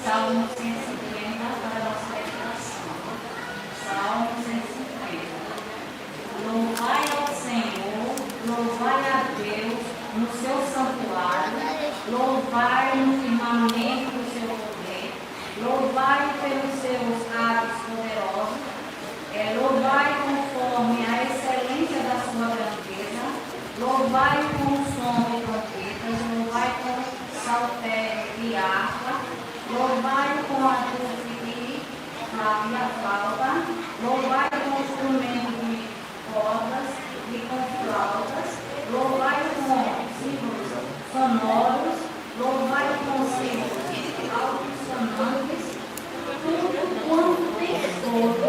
Salmo 150 para a nossa meditação. Salmo 150. Louvai ao Senhor, louvai a Deus no seu santuário, louvai no firmamento do seu poder, louvai pelos seus atos poderosos, louvai conforme a excelência da sua grandeza, louvai com o som de trompetas, louvai com saltério e harpa, louvai com a dulce e a flauta, louvai com instrumento de cordas e com flautas, louvai com símbolos sonoros, louvai com símbolos altissonantes, tudo quanto tem todo,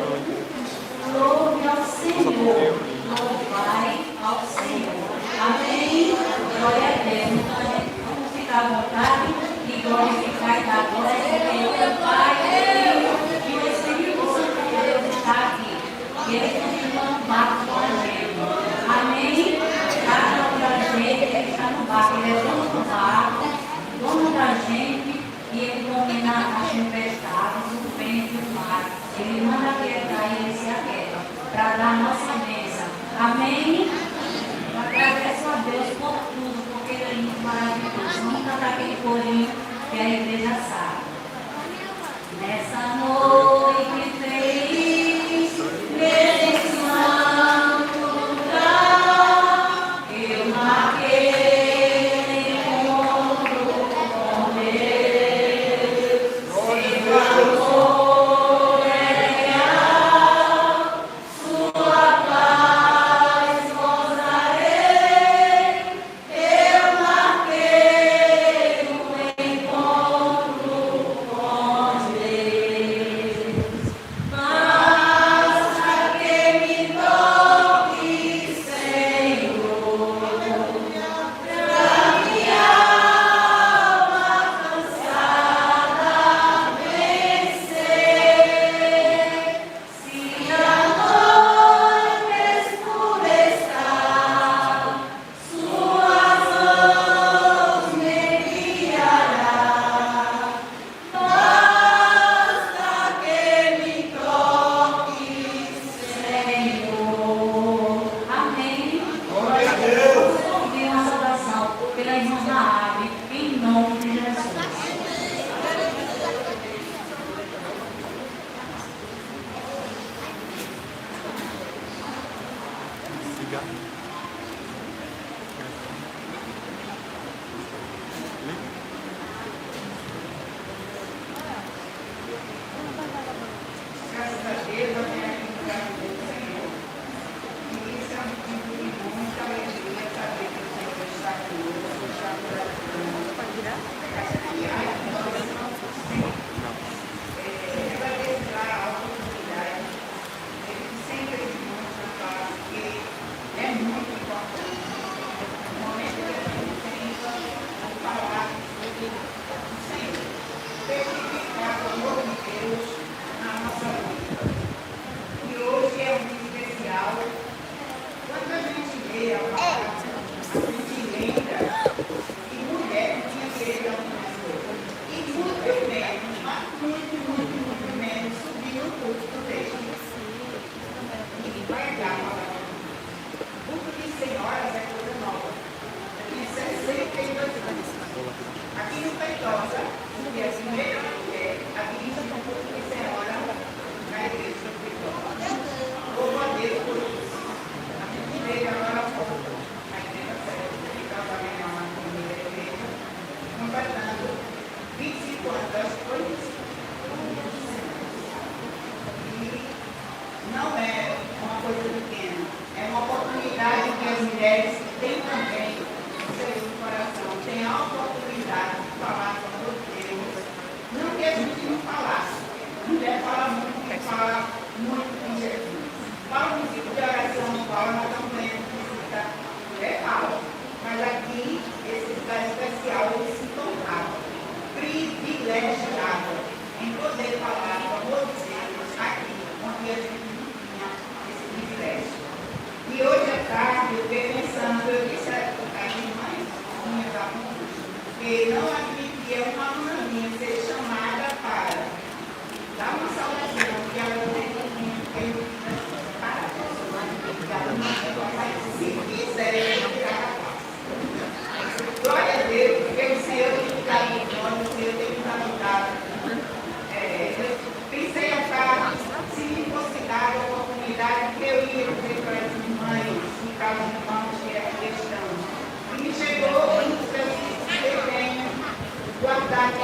louve ao Senhor, louvai ao Senhor. Amém? Glória a Deus. Então a gente vamos ficar à vontade e glorificar e dar glória ao Pai, e o Espírito Santo de Deus está aqui. E Ele continua no barco com a gente. Amém? Cada um da gente, Ele está no barco. Ele é dono do barco, dono da gente, e Ele domina as tempestades, o vento e o mar. Ele manda aquietar e Ele se aquieta para dar a nossa bênção. Amém? Agradeço a Deus por tudo, porque Ele é muito maravilhoso. Vamos cantar aquele corinho que a igreja sabe. Nessa noite feliz, nesse santo lugar, eu marquei encontro com Deus. Seu amor é real, sua paz gozarei. Eu marquei um encontro com Deus. Basta que me toque, Senhor, pra minha alma cansada vencer. Se a noite escurecer, suas mãos me guiará. Basta que me toque, Senhor. Amém. Glória a Deus. Vamos ouvir uma saudação pela irmã Raab, em nome de Jesus. Graças a Deus, eu venho aqui no lugar do Senhor. E isso é um motivo de muita alegria saber que o Senhor está aqui hoje, o Senhor está por aqui. Agradeço a oportunidade. Ele sempre demonstra para que é muito importante. No momento que a gente pensa em falar do Senhor, testificar o amor de Deus na nossa vida. E hoje é um dia especial. Quando a gente lê a palavra, a gente lembra que mulher tinha direito a algumas coisas. E muito menos subir no culto do texto. E pregar a palavra. O culto de senhoras é coisa nova. Eu tinha 62 anos. Aqui no Peitosa, porque a primeira mulher, a igreja do culto de senhora na igreja do Peitosa. Louvo a Deus por isso. A gente veio agora há pouco, na igreja certa, que estava vendo uma primeira igreja, completando 25 anos das coisas. E não é uma coisa pequena, é uma oportunidade que as mulheres têm também no seu coração, têm a oportunidade de falar com Deus. Não que a gente não falasse, mulher fala muito com Jesus. Fala um tipo de oração, fala, nós estamos lendo visita, mulher fala. Mas aqui, esse lugar especial, eles se tornaram privilegiados em poder falar com amor de Deus aqui, onde a gente não tinha esse privilégio. E hoje à tarde, eu fiquei pensando, eu disse às irmãs minhas alunas, que não admitia uma aluna minha ser chamada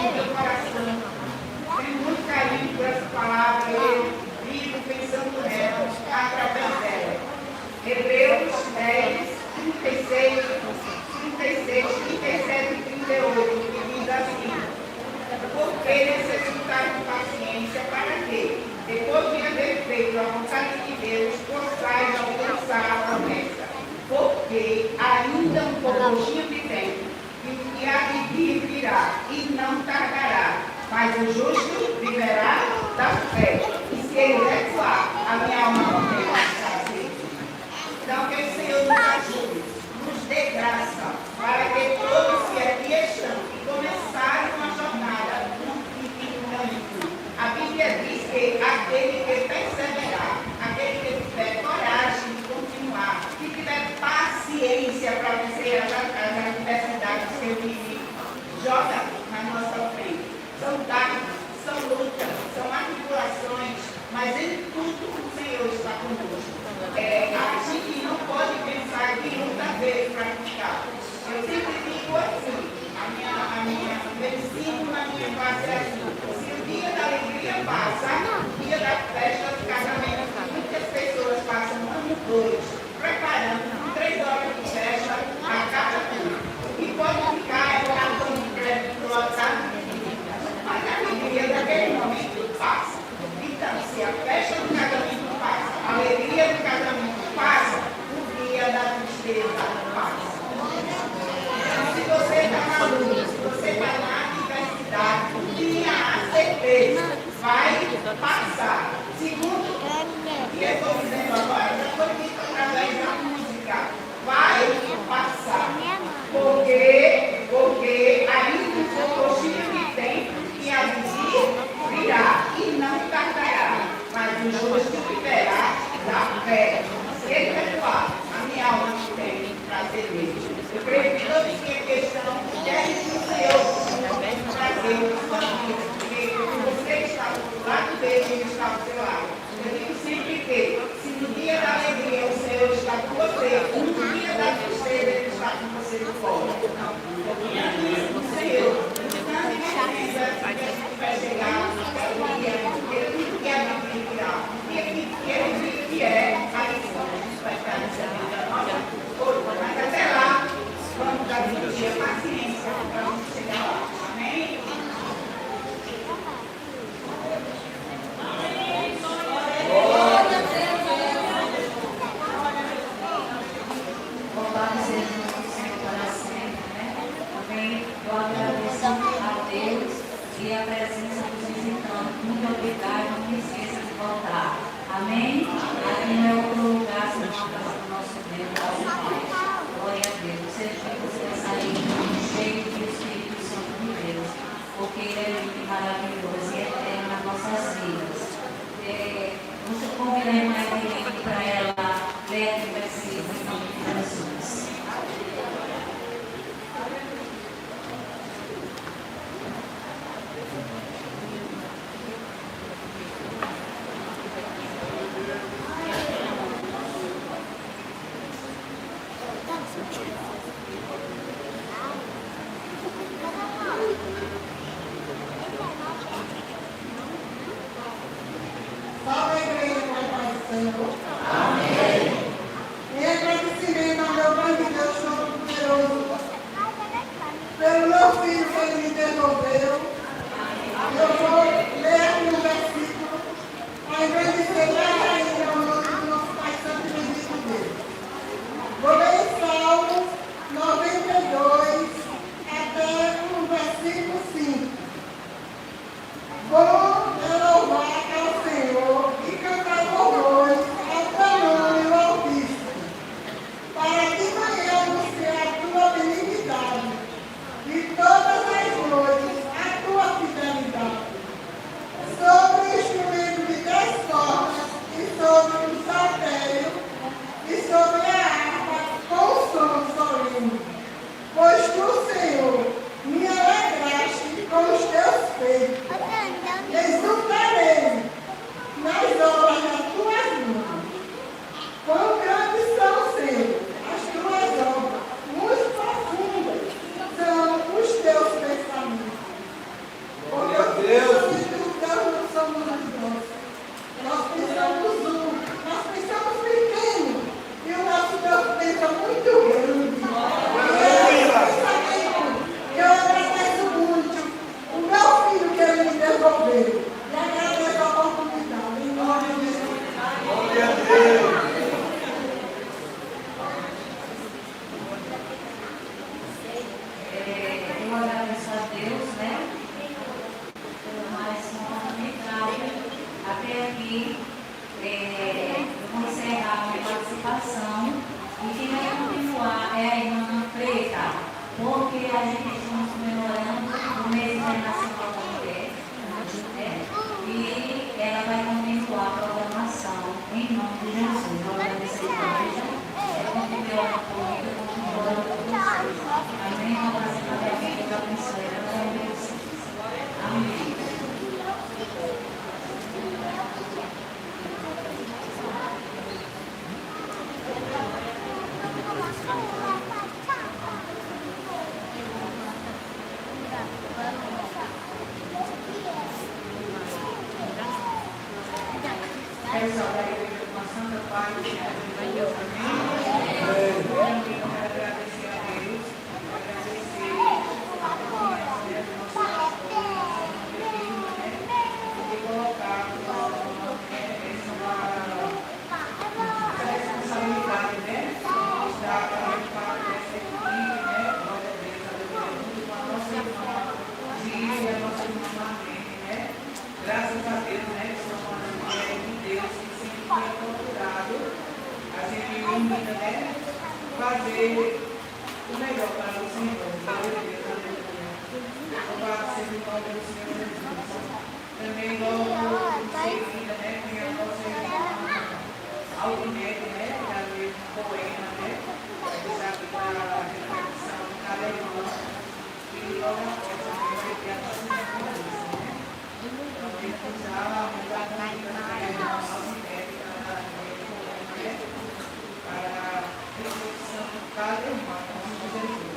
no meu coração. Tenho muito carinho por essa palavra, eu vivo pensando nela, através dela. Hebreus 10, 36, 37 e 38, que diz assim: porque necessitar de paciência para que, depois de haver feito a vontade de Deus, possais alcançar a promessa. Porque ainda um pouquinho de tempo, e a de vir virá, e não tardará. Mas o justo viverá da fé. E se ele recuar, a minha alma não tem mais prazer. Então, que o Senhor nos ajude, nos dê graça, para que todos que aqui estão e começaram a jornada não fiquem no caminho. A Bíblia diz que aquele que perseverar, aquele que tiver coragem de continuar, que tiver paciência para vencer as adversidades que eu vivi, joga na nossa frente. São dardos, são lutas, são atribulações, mas em tudo o Senhor está conosco. A gente não pode pensar que luta veio para ficar. Eu sempre digo assim, meu ensino na minha classe é assim: se o dia da alegria passa, o dia da festa de casamento, muitas pessoas passam um ano e dois preparando 3 horas de festa a cada ano. E pode ficar o cartão de crédito lotado, mas a alegria daquele momento passa. Então, se a festa do casamento passa, a alegria do casamento passa, o dia da tristeza passa. Então, se você está na luta, se você está na adversidade, tenha a certeza, vai passar. Segundo, que eu estou dizendo agora, já foi dito através da música, vai passar. Porque ainda um pouquinho de tempo que a de virá e não tardará, mas o justo viverá da fé. Se ele recuar, a minha alma não tem prazer nele. Eu creio que todos que aqui estão querem que o Senhor prazer na sua vida, porque você está do lado dele e ele está do seu lado. Eu digo sempre que, se no dia da alegria o Senhor está com você, no dia da tristeza ele está com você de fora. Confia no Senhor. Não se vai chegar até o dia que a Bíblia virá. E ele que é a lição que vai estar nessa vida nossa. Mas até lá, vamos dar paciência para a gente chegar lá. Amém? Louvado seja o Senhor para sempre, né? Também eu agradeço a Deus e a presença dos visitantes. Muito obrigado, não esqueça de voltar. Amém? Aqui não é outro lugar, senão a casa do nosso Deus, nosso Pai. Glória a Deus. Seja que você sair cheio do Espírito Santo de Deus, porque Ele é lindo e maravilhoso e eterno nas nossas vidas. Você convida a irmã Evelyn para ela ler aquele versículo em nome de Jesus. Salve a igreja com a paz do Senhor. Amém. Em agradecimento ao meu Pai de Deus Todo-Poderoso, pelo meu filho que ele me devolveu, eu vou ler aqui um versículo para agradecer mais ainda ao nome do nosso Pai Santo e bendito Deus. Vou ler em Salmos 92, até o versículo 5. Bom é louvar ao Senhor e cantar louvores ao teu nome, o Altíssimo, para que venha anunciar a tua benignidade e todas as noites a tua fidelidade. Sobre o instrumento de 10 cordas e sobre o saltério e sobre a harpa com o som solene. Pois tu, Senhor, me alegraste com os teus feitos. Exultarei nas obras das tuas mãos. Quão grandes são, Senhor, as tuas obras, muito profundas são os teus pensamentos. universal da igreja com a santa paz e a Deus. Amém? Eu quero agradecer a Deus, agradecer a Deus, nosso pastor, de colocar essa responsabilidade, né? Estar participando dessa equipe, né? Glória a Deus, aleluia, junto com a nossa irmã Gil e a nossa irmã Marlene, né? Graças a Deus, né? Que são uma mulher de Deus que sempre tem procurado a gente unida, né? Fazer o melhor para o Senhor. Glória a Deus, aleluia. Louvado seja o nome do Senhor Jesus. Também logo em seguida, né? Tem a nossa irmã Aldinete, né? Da mesma poema, né? Já que para a reflexão de cada irmã. E logo após também vai ter a nossa irmã Larissa, né? Então, temos já mudar a vida da irmã Aldinete para a reflexão de cada irmã, em nome de Jesus.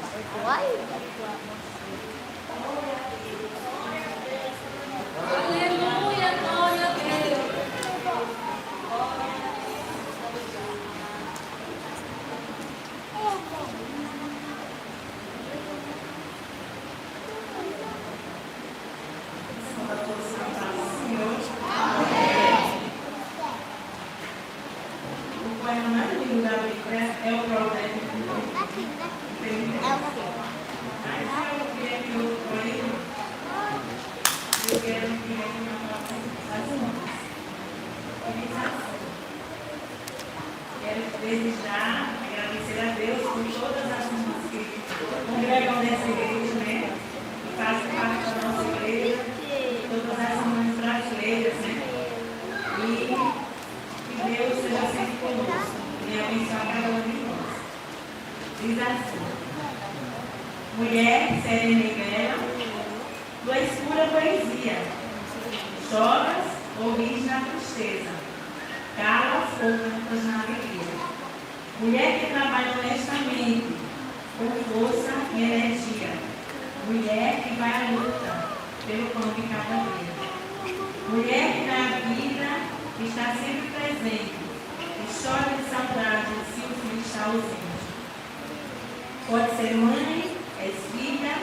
Aleluia, glória a Deus. O poema mais lindo da Bíblia é o Provérbios. Mas eu queria que o poema, eu quero que ele não faça as mãos. Quero desejar, agradecer a Deus por todas as mãos que congregam nessa igreja, né? Que fazem parte da nossa igreja, todas as mães brasileiras, né? E que Deus seja sempre conosco e abençoe cada um de nós. Diz assim: mulher serena e bela, tu és pura poesia, choras ou ris na tristeza, calas ou cantas na alegria. Mulher que trabalha honestamente, com força e energia, mulher que vai à luta pelo pão de cada dia. Mulher que na vida está sempre presente e chora de saudade se o filho está ausente. Pode ser mãe, és filha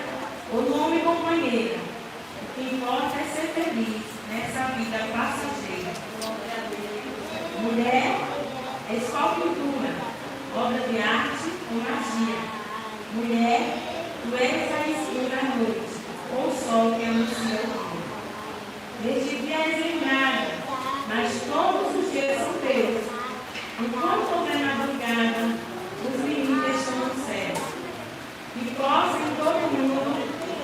ou nome companheira. O que importa é ser feliz nessa vida passageira. Mulher, és qual pintura, obra de arte ou magia. Mulher, tu és a escura noite, ou o sol que anuncia o dia. Neste dia és lembrada, mas todos os dias são teus. Enquanto houver madrugada, os meninos estão no céu. E possa em todo mundo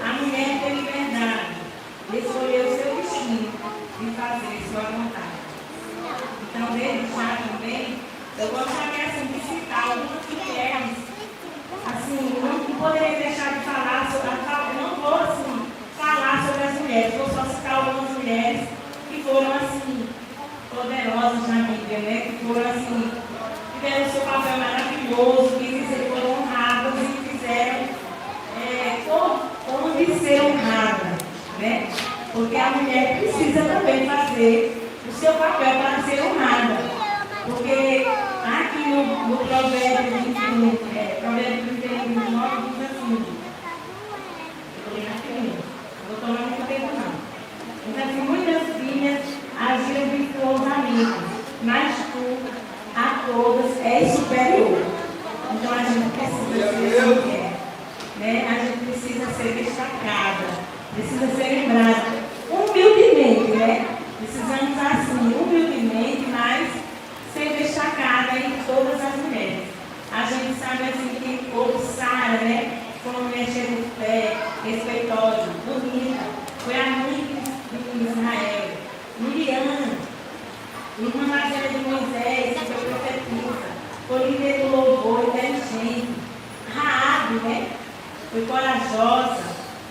a mulher ter liberdade de escolher o seu destino e fazer sua vontade. Então, desde já também, eu gostaria assim, de citar algumas mulheres, assim, não poderia deixar de falar sobre eu não vou assim, falar sobre as mulheres, vou só citar algumas mulheres que foram assim, poderosas na Bíblia, né? Que foram assim, tiveram o seu papel maravilhoso, que foram honradas e fizeram como de ser honrada, né? Porque a mulher precisa também fazer o seu papel para ser honrada. Porque aqui no Provérbio 21, Provérbio 31, 29, diz assim, eu vou ler aqui, não vou tomar muito tempo não. Então, assim, muitas filhas agiram virtuosamente, mas tu a todas és superior. Então a gente precisa ser mulher, né? A gente precisa ser destacada, precisa ser lembrada, humildemente, né? Precisamos assim, humildemente, mas ser destacada em todas as mulheres. A gente sabe assim que houve Sara, né? Foi uma mulher cheia de fé, respeitosa, bonita, foi a mãe de Israel. Miriam, irmã mais velha de Moisés, que foi profetisa, foi líder do louvor, inteligente. Raabe, né? Foi corajosa,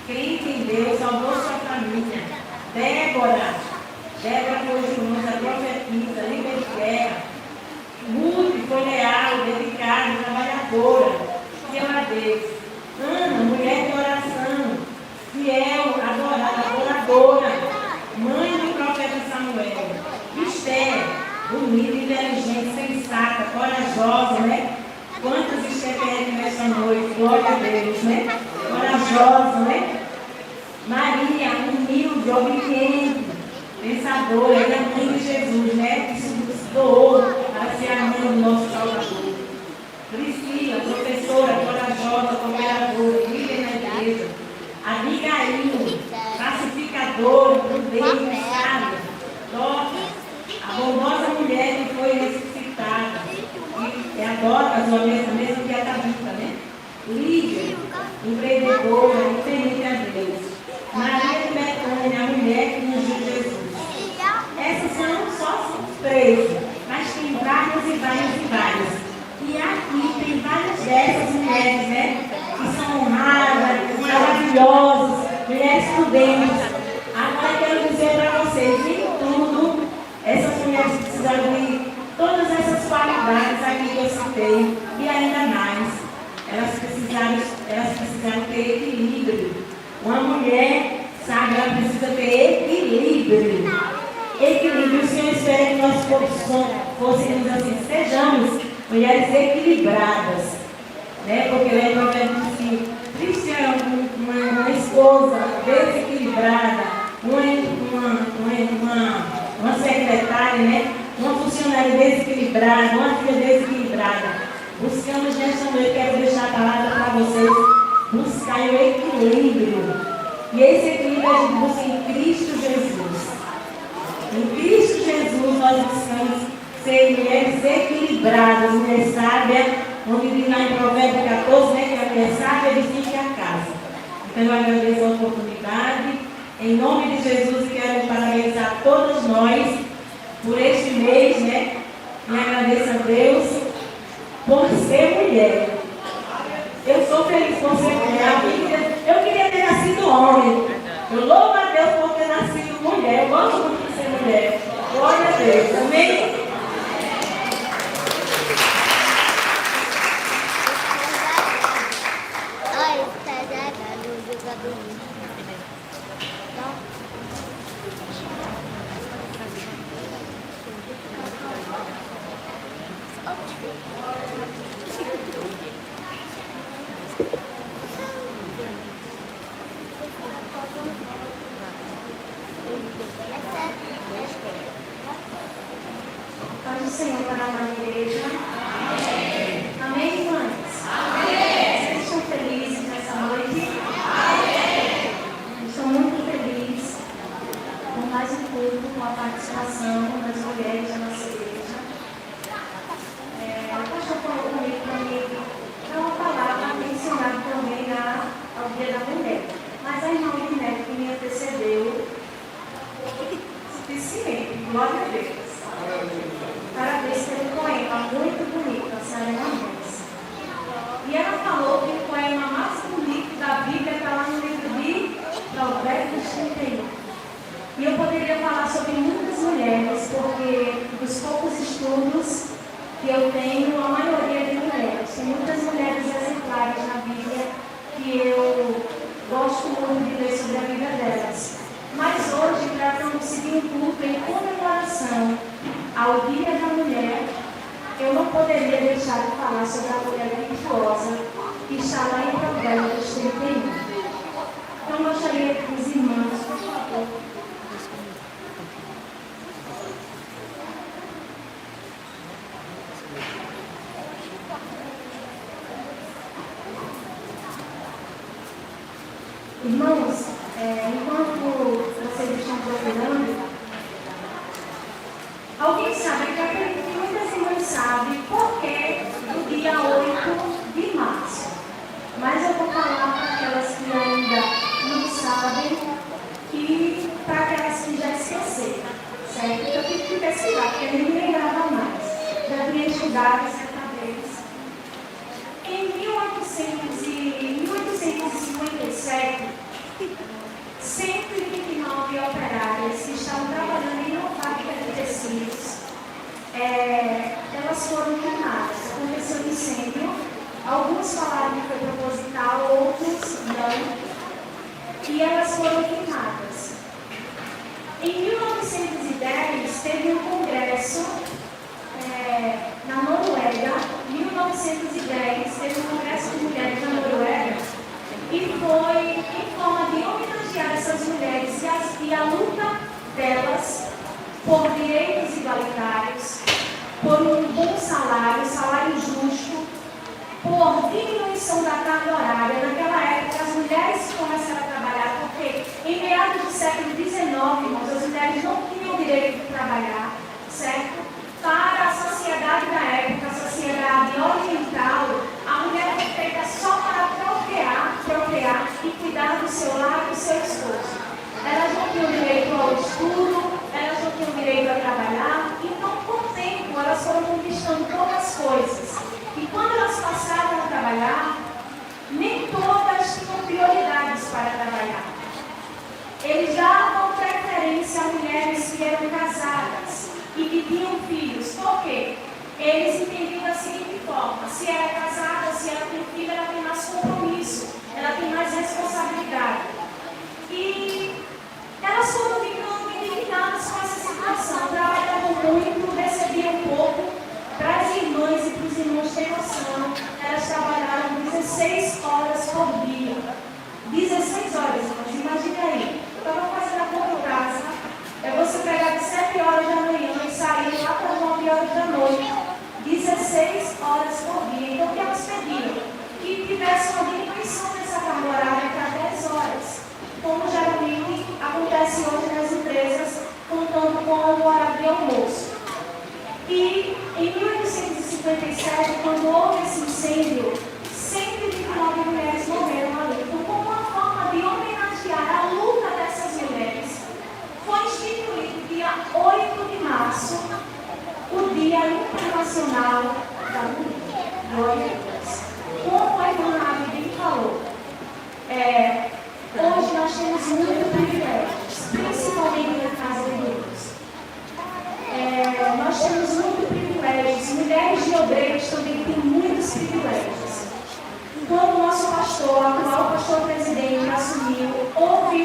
crente em Deus, salvou sua família. Débora foi justa, profetisa, líder de guerra. Ruth foi leal, dedicada, trabalhadora, fiel a Deus. Ana, mulher de oração, fiel, adoradora, mãe do profeta Samuel. Esther, corajosa, né? Maria, humilde, obediente, pensadora, ela é a mãe de Jesus, né? Que se doou para ser a mãe do nosso Salvador. Priscila, professora, corajosa, cooperadora, líder na igreja. Abigail, pacificadora, prudente, sábia. Dorcas, a bondosa mulher que foi ressuscitada. E a Dorcas, a mesma que a Tabita, né? Líder, empreendedora, temente a Deus. Maria de Betânia, a mulher que ungiu Jesus. Essas são só 3, mas tem várias e várias e várias. E aqui tem várias dessas mulheres, né? Que são honradas, maravilhosas, mulheres prudentes. Agora eu quero dizer para vocês, em tudo, essas mulheres precisaram de todas essas qualidades aqui que eu citei, e ainda mais. Elas precisaram ter equilíbrio. Uma mulher, sabe, ela precisa ter equilíbrio. Equilíbrio. O Senhor espera que nós fôssemos assim, sejamos mulheres equilibradas, né? Porque ele é provérbio que triste é uma esposa desequilibrada, uma secretária, né? Uma funcionária desequilibrada, uma filha desequilibrada. Buscamos nesta noite, quero deixar a palavra para vocês, buscar o equilíbrio. E esse equilíbrio a gente busca em Cristo Jesus. Em Cristo Jesus nós buscamos ser mulheres equilibradas, mulher sábia, onde diz lá em Provérbios 14, né, que a mulher sábia edifica a casa. Então eu agradeço a oportunidade, em nome de Jesus, e quero parabenizar todos nós por este mês, né? E agradeço a Deus por ser mulher. Eu sou feliz por ser mulher. Eu queria ter nascido homem. Eu louvo a Deus por ter nascido mulher. Eu gosto muito de ser mulher. Glória a Deus. Amém? Paz do Senhor para a igreja. Amém. Amém, irmãs? Amém. Vocês estão felizes nessa noite? Amém. Estou muito feliz com mais um culto, com a participação das mulheres da nossa igreja. O pastor falou comigo para mim dar uma palavra mencionada também ao Dia da Mulher. Mas a irmã Linete, que me antecedeu, suficiente, glória a Deus. Parabéns pelo poema, muito bonito, a Serena Mendes. E ela falou que o poema mais bonito da Bíblia está lá no livro de Provérbios 31. E eu poderia falar sobre muitas mulheres, porque dos poucos estudos que eu tenho, a maioria de mulheres. Tem muitas mulheres exemplares na Bíblia que eu gosto muito de ler sobre a vida delas. Mas hoje, para não seguir um culto em comemoração ao Dia da Mulher, eu não poderia deixar de falar sobre a mulher virtuosa que está lá em Provérbios 31. Então, eu gostaria que os irmãos, por favor. Irmãos, enquanto vocês estão procurando, alguém sabe, que acredito que muitas irmãs sabem por que do dia 8 de março. Mas eu vou falar para aquelas que ainda não sabem e para aquelas que já esqueceram, certo? Eu tive que pesquisar, porque eu nem me lembrava mais. Já tinha estudado certa vez. Em 1857, 129 operárias que estavam trabalhando em uma fábrica de tecidos, elas foram queimadas. Aconteceu um incêndio. Alguns falaram que foi proposital, outros não. E elas foram queimadas. Em 1910, teve um congresso na Noruega. Em 1910, teve um congresso de mulheres na Noruega. E foi e a luta delas por direitos igualitários, por um bom salário, salário justo, por diminuição da carga horária. Naquela época, as mulheres começaram a trabalhar porque, em meados do século XIX, irmãos, as mulheres não tinham o direito de trabalhar, certo? Para a sociedade da época, a sociedade oriental, a mulher foi feita só para procriar e cuidar do seu lar e do seu esposo. Elas não tinham direito ao estudo, elas não tinham direito a trabalhar. Então, com o tempo, elas foram conquistando poucas coisas. E quando elas passaram a trabalhar, nem todas tinham prioridades para trabalhar. Eles davam preferência a mulheres que eram casadas e que tinham filhos. Por quê? Eles entendiam da seguinte forma: se ela é casada, se ela tem filho, ela tem mais compromisso, ela tem mais responsabilidade. E elas foram ficando indignadas com essa situação. Trabalhavam muito, recebiam pouco. Para as irmãs e para os irmãos ter noção, elas trabalharam 16 horas por dia. 16 horas, irmãos, imagine aí. Eu estava fazendo a conta em casa. É você pegar de 7 horas da manhã e sair lá para 9 horas da noite. 16 horas por dia. Então, o que elas pediam? Que tivesse uma diminuição dessa carga horária para 10 horas. Como geralmente acontece hoje nas empresas, contando com o horário de almoço. E em 1857, quando houve esse incêndio, 129 mulheres morreram ali. Então, como uma forma de homenagear a luta dessas mulheres, foi instituído dia 8 de março, o Dia Internacional da Mulher. Glória a Deus. Como a irmã Abby falou, hoje nós temos muitos privilégios, principalmente na casa de Deus. Nós temos muitos privilégios. Mulheres de obreiros também têm muitos privilégios. Quando o nosso pastor, atual pastor presidente, assumiu, houve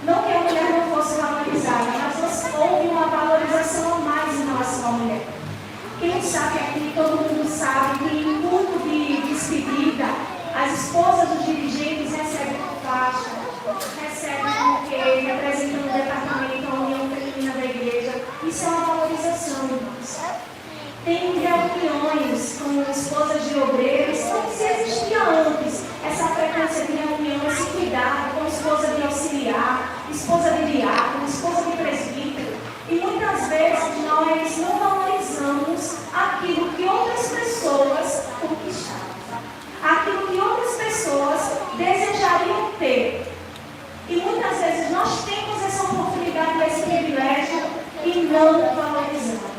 não que a mulher não fosse valorizada, mas houve uma valorização a mais em relação à mulher. Quem sabe aqui, todo mundo sabe que em culto de despedida, as esposas dos dirigentes recebem faixa, recebem buquê, representando o departamento, a união feminina da igreja. Isso é uma valorização, irmãos. Tem reuniões com esposas de obreiros, como se existia antes essa frequência de reunião, esse cuidado com esposa de auxiliar, esposa de diácono, esposa de presbítero. E muitas vezes nós não valorizamos aquilo que outras pessoas conquistaram, aquilo que outras pessoas desejariam ter. E muitas vezes nós temos essa oportunidade, esse privilégio e não valorizamos.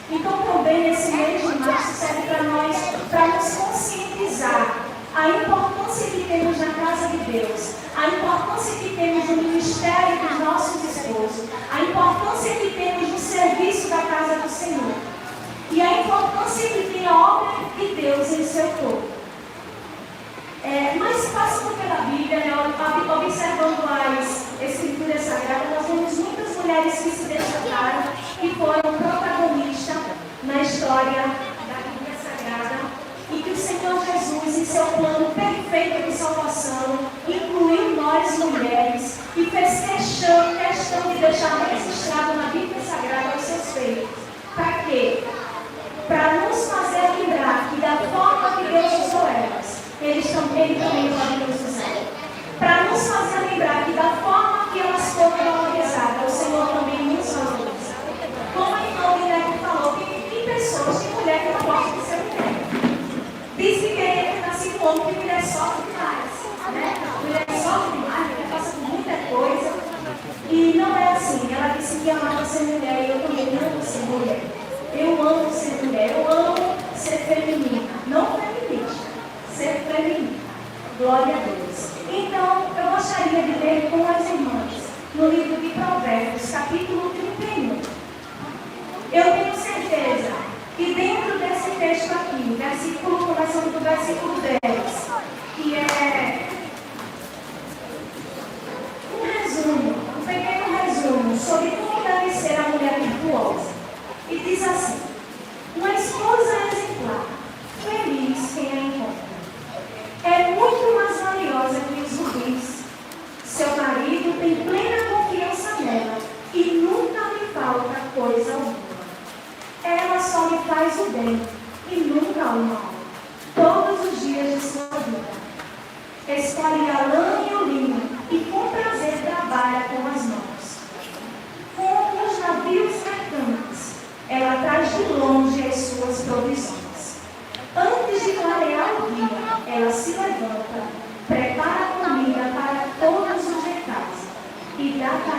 Então também nesse mês de março serve para nós, para nos conscientizar a importância que temos na casa de Deus, a importância que temos no ministério dos nossos esposos, a importância que temos no serviço da casa do Senhor e a importância que tem a obra de Deus em seu todo. Mas passando pela Bíblia, observando as Escrituras Sagradas, nós vemos muitas mulheres que se destacaram e foram protagonistas na história da Bíblia Sagrada e que o Senhor Jesus, em seu plano perfeito de salvação, incluiu nós mulheres e fez questão de deixar registrado na Bíblia Sagrada os seus feitos. Para quê? Para nos fazer lembrar que da forma que Deus usou elas, Ele também pode nos usar. Para nos fazer lembrar que da forma que elas foram valorizadas, o Senhor também nos valoriza. Como a irmã Guilherme falou, tem pessoas, tem mulher que não gosta de ser mulher. Diz que querer que nasce com homem, que mulher sofre demais. Mulher sofre demais, mulher passa por muita coisa. E não é assim. Ela disse que amava ser mulher e eu também amo ser mulher. Eu amo ser mulher, eu amo ser feminina, não feminista. Ser feminina. Glória a Deus. Então, eu gostaria de ler com as irmãs no livro de Provérbios, capítulo 31. Eu tenho certeza que dentro desse texto aqui, começando do versículo 10, que é um pequeno resumo sobre como deve ser a mulher virtuosa. E diz assim: uma esposa exemplar, feliz quem a encontra. É muito mais valiosa que os rubis. Seu marido tem plena confiança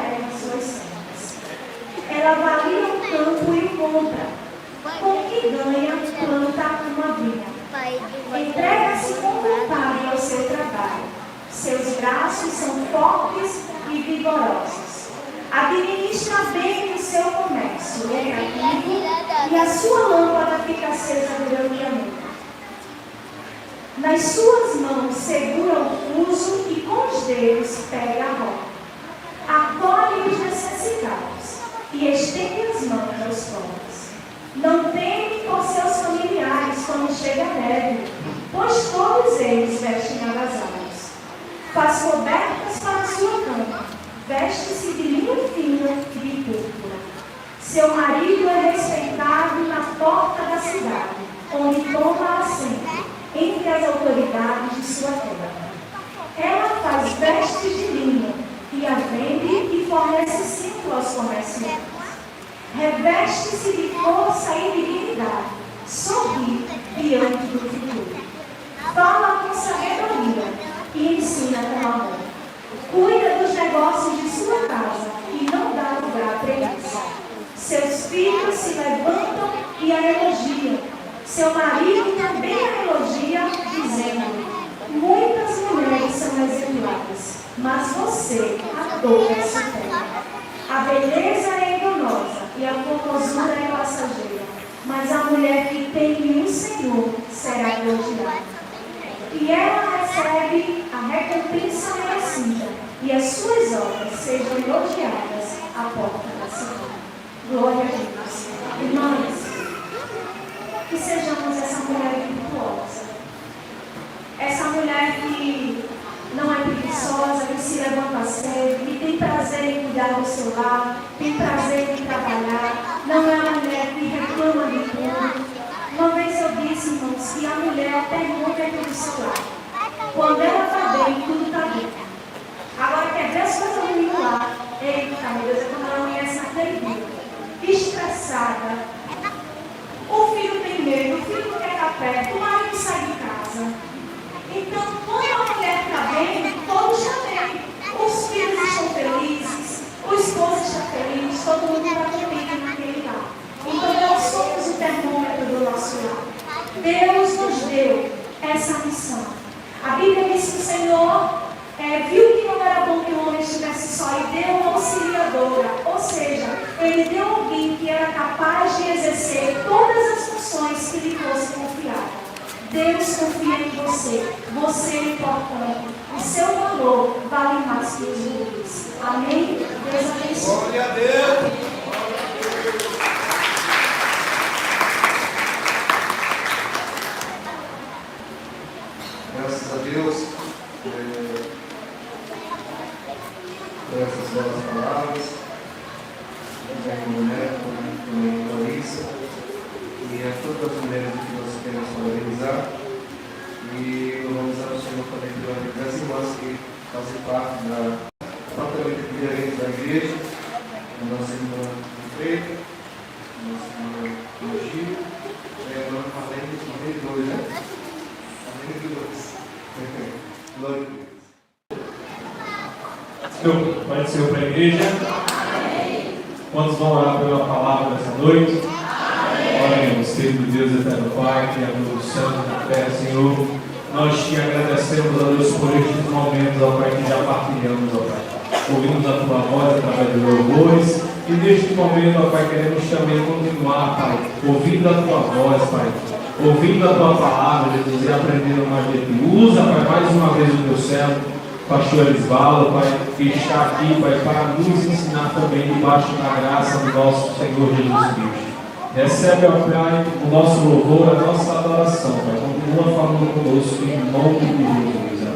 carrega suas sombras. Ela avalia o campo e o compra. Com o que ganha, planta uma vinha. Entrega-se com vontade ao seu trabalho. Seus braços são fortes e vigorosos. Administra bem o seu comércio lucrativo e a sua lâmpada fica acesa durante a noite. Nas suas mãos segura o fuso e com os dedos pega a roda. Acolhe os necessitados e estende as mãos aos pobres. Não teme por seus familiares quando chega a neve, pois todos eles vestem agasalhos. Faz cobertas para sua cama, veste-se de linho fino e de púrpura. Seu marido é respeitado na porta da cidade, onde toma assento, entre as autoridades de sua terra. Ela faz vestes de linho e a vende e fornece cinto aos comerciantes. Reveste-se de força e dignidade, sorri diante do futuro. Fala com sabedoria e ensina com amor. Cuida dos negócios de sua casa e não dá lugar à preguiça. Seus filhos se levantam e a elogiam. Seu marido também a elogia, dizendo: muitas mulheres são exemplares, mas você a todas supera. A beleza é enganosa e a formosura é passageira, mas a mulher que teme o Senhor será elogiada. E ela recebe a recompensa merecida, e as suas obras sejam elogiadas à porta da cidade. Glória a Deus. Irmãos, que sejamos essa mulher virtuosa, essa mulher que não é preguiçosa, que se levanta cedo, que tem prazer em cuidar do seu lar, tem prazer em trabalhar, não é uma mulher que reclama de tudo. Uma vez eu disse, irmãos, que a mulher é o termômetro do seu lar. Quando ela está bem, tudo está bem. Agora, quer ver as coisas ruins lá? Eita, meu Deus, é quando ela amanhece naquele dia, estressada. O filho tem medo, o filho não quer estar perto, o marido sai de casa. Então, quando a mulher está bem, todos estão bem. Os filhos estão felizes, o esposo está feliz, todo mundo está contente naquele lar. Então, nós somos o termômetro do nosso lar. Deus nos deu essa missão. A Bíblia diz que o Senhor viu que não era bom que o homem estivesse só e deu uma auxiliadora. Ou seja, Ele deu alguém que era capaz de exercer todas as funções que lhe fosse confiada. Deus confia em você. Você é importante. O seu valor vale mais que os outros. Amém? Deus abençoe. Glória a Deus. Graças a Deus por essas belas palavras. Mulher, também Larissa, e a todas as mulheres que nós queremos parabenizar. E louvamos ao Senhor também pela vida das irmãs que fazem parte da departamento de direitos da igreja, a nossa irmã Freire, a nossa irmã Gil, e a irmã Marlene, de 2, né? Marlene de 2. Glória a Deus. Senhor, Pai do Senhor para a igreja. Quantos vão orar pela palavra nessa noite? Oremos, Filho de Deus eterno Pai, Criador dos céus e da terra, Senhor. Nós te agradecemos, ó Deus, por estes momentos, ó Pai, que já partilhamos, ó Pai. Ouvimos a tua voz através dos louvores. E neste momento, ó Pai, queremos também continuar, Pai, ouvindo a tua voz, Pai. Ouvindo a tua palavra, Jesus, e aprendendo mais de ti. Usa, Pai, mais uma vez o teu servo, Pastor Elisvaldo, Pai, que está aqui, Pai, para nos ensinar também debaixo da graça do nosso Senhor Jesus Cristo. Recebe, ó Pai, o nosso louvor, a nossa adoração, Pai. Continua falando conosco em nome de Jesus.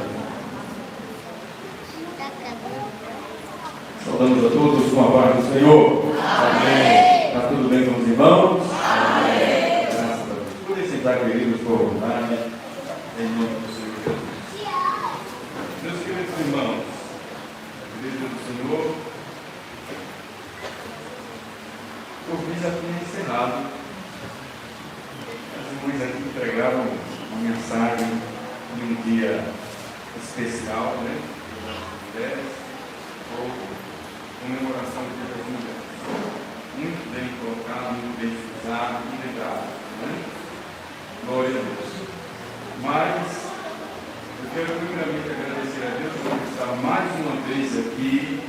Saudamos a todos com a paz do Senhor. Amém. Está tudo bem com os irmãos? Amém. Graças a Deus. Por isso, sentar, queridos, por vontade, em nome do Senhor Jesus. Meus queridos irmãos, queridos do Senhor, por mim já tinha encerrado. As irmãs aqui entregaram uma mensagem de um dia especial, né? Mulheres, comemoração do Dia das Mulheres. Muito bem colocado, muito bem frisado, muito lembrado, né? Glória a Deus. Mas eu quero primeiramente agradecer a Deus por estar mais uma vez aqui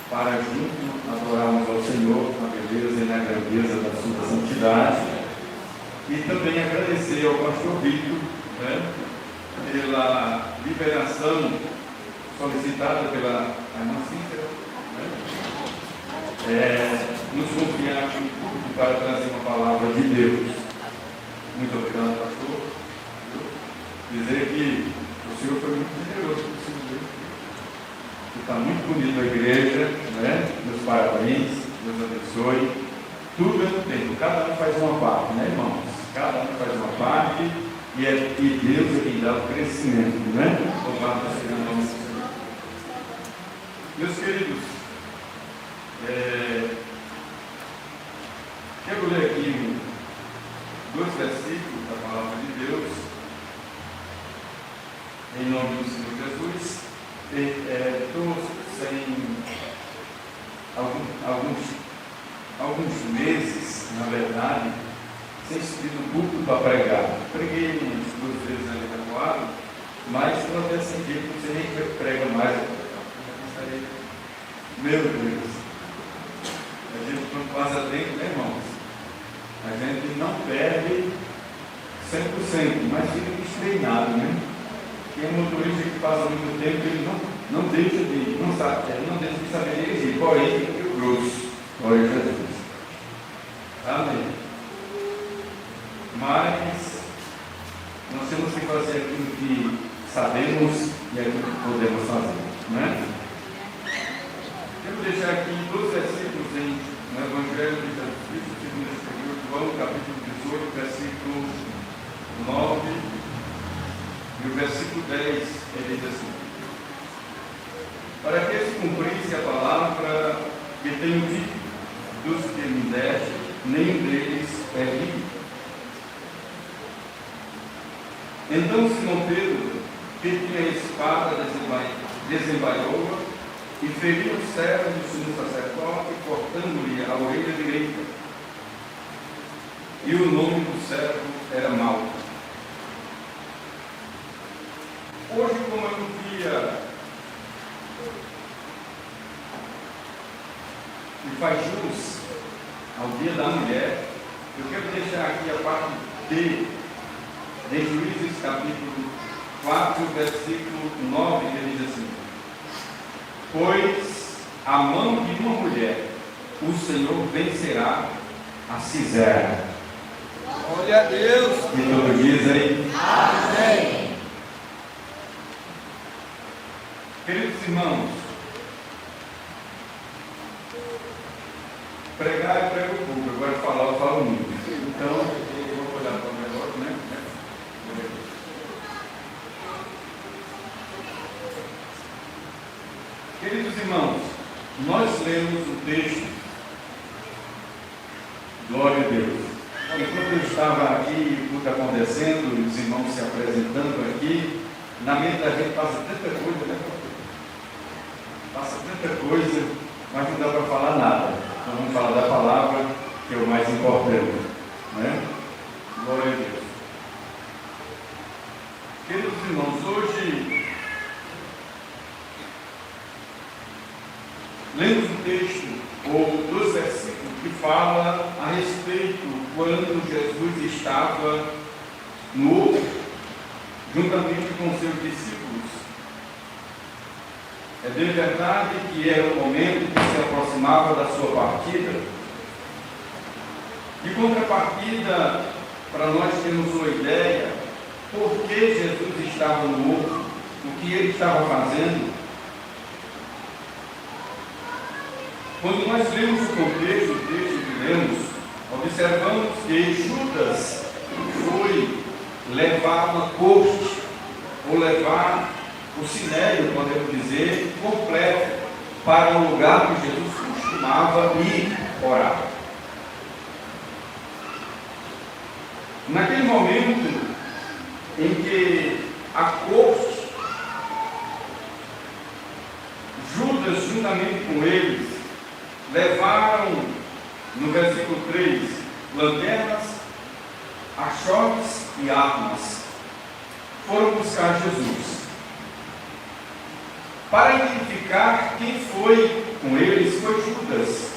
para juntos adorarmos ao Senhor na beleza e na grandeza da sua santidade. E também agradecer ao pastor Vitor, né, pela liberação solicitada pela irmã Cíntia, né, nos confiar aqui para trazer uma palavra de Deus. Muito obrigado, pastor. Dizer que o senhor foi muito generoso com o senhor. Está muito bonito a igreja, né? Meus parabéns, Deus abençoe. Tudo é no tempo, cada um faz uma parte, né, irmãos? Cada um faz uma parte e Deus é quem dá o crescimento, né? Louvado seja o nome do Senhor. Meus queridos, quero ler aqui 2 versículos da palavra de Deus, em nome do Senhor Jesus. Estou sem alguns meses, na verdade, sem subir no púlpito para pregar. Preguei umas 2 vezes ali na Coab, mas não até sentido, não sei nem que prega mais. Meu Deus! A gente quando passa tempo, né, irmãos? A gente não perde 100%, mas fica destreinado, né? Tem um motorista que passa muito tempo, ele não deixa de saber dirigir, porém fica grosso. Glória a Jesus. Amém. Mas nós temos que fazer aquilo que sabemos e aquilo que podemos fazer, né? Quero deixar aqui 2 versículos no Evangelho de Jesus Cristo, segundo escreveu João, capítulo 18, versículo 9, e o versículo 10, ele diz assim: para que se cumprisse a palavra que tenho dito, dos que me deste, nenhum deles é rico. Então Simão Pedro, que tinha a espada, desembaiou-a e feriu o servo do sumo sacerdote, cortando-lhe a orelha direita. E o nome do servo era Malco. Hoje, como é um dia que faz jus ao Dia da Mulher, eu quero deixar aqui a parte D de Juízes, capítulo 4, versículo 9, que ele diz assim: pois a mão de uma mulher o Senhor vencerá a Cisera. Glória a Deus. E todo diz aí. Amém. Queridos irmãos, pregar é prego pouco, agora falar eu falo muito. Então, eu vou olhar para o negócio, né? Queridos irmãos, nós lemos o texto, glória a Deus. Enquanto eu estava aqui, tudo acontecendo, os irmãos se apresentando aqui, na mente da gente passa tanta coisa, né? Passa tanta coisa, mas não dá para falar nada. Então vamos falar da palavra, que é o mais importante, né? Glória a Deus. Queridos irmãos, hoje lemos um texto, ou 2 versículos, que fala a respeito quando Jesus estava no horto, juntamente com seus discípulos. É bem verdade que era o momento que se aproximava da sua partida. De contrapartida, para nós termos uma ideia, por que Jesus estava no horto, o que ele estava fazendo. Quando nós lemos o contexto, o texto que lemos, observamos que Judas foi levar uma corte, ou levar o sinédrio, podemos dizer, completo, para o lugar que Jesus costumava ir orar. Naquele momento em que a corte, Judas juntamente com eles, levaram, no versículo 3, lanternas, achotes e armas. Foram buscar Jesus. Para identificar quem foi com eles, foi Judas.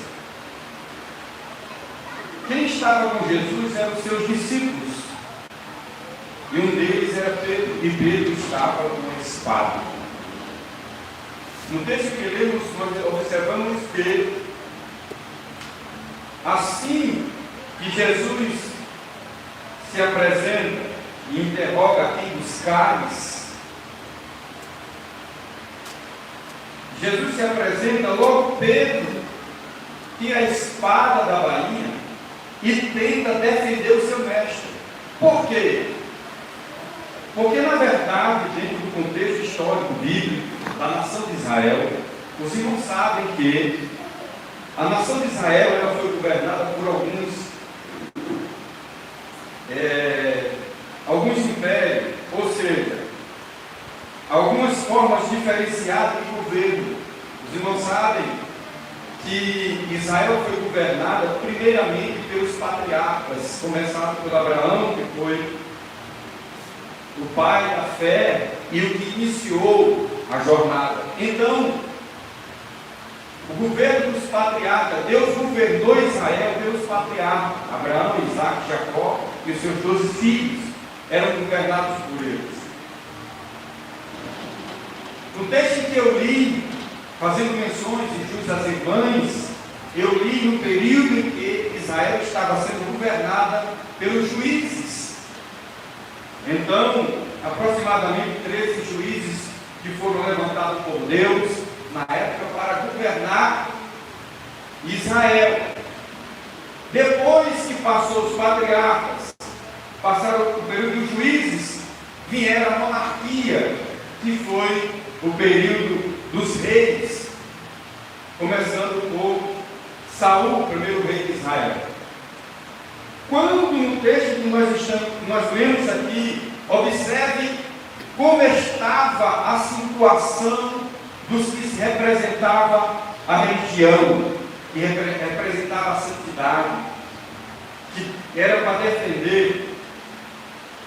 Quem estava com Jesus eram os seus discípulos. E um deles era Pedro. E Pedro estava com uma espada. No texto que lemos, nós observamos que assim que Jesus se apresenta e interroga a quem buscares, Jesus se apresenta, logo Pedro tira a espada da bainha e tenta defender o seu mestre. Por quê? Porque, na verdade, dentro do contexto histórico bíblico da nação de Israel, os irmãos sabem que a nação de Israel ela foi governada por alguns impérios, ou seja, algumas formas diferenciadas de governo. Os irmãos sabem que Israel foi governada primeiramente pelos patriarcas, começado por Abraão, que foi o pai da fé e o que iniciou a jornada. Então, o governo dos patriarcas, Deus governou Israel pelos patriarcas, Abraão, Isaac, Jacó e os seus 12 filhos eram governados por eles. No texto em que eu li, fazendo menções de justos às irmãs, eu li no período em que Israel estava sendo governada pelos juízes. Então, aproximadamente 13 juízes que foram levantados por Deus na época para governar Israel. Depois que passou os patriarcas, passaram o período dos juízes, vieram a monarquia, que foi o período dos reis, começando por Saul, o primeiro rei de Israel. Quando no texto que nós lemos aqui, observe como estava a situação dos que se representava a religião, que representava a santidade, que era para defender.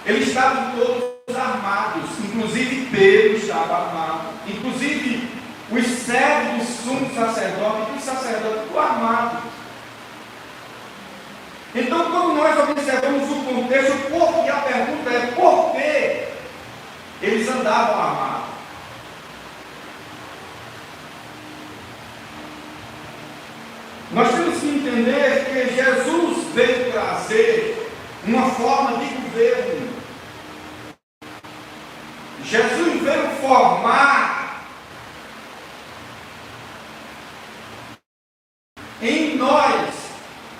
Eles estavam todos armados, inclusive Pedro estava armado, inclusive os servos do sumo sacerdote e os sacerdotes tudo armados. Então, quando nós observamos o contexto, porque a pergunta é por que eles andavam armados? Nós temos que entender que Jesus veio trazer uma forma de governo. Jesus veio formar em nós,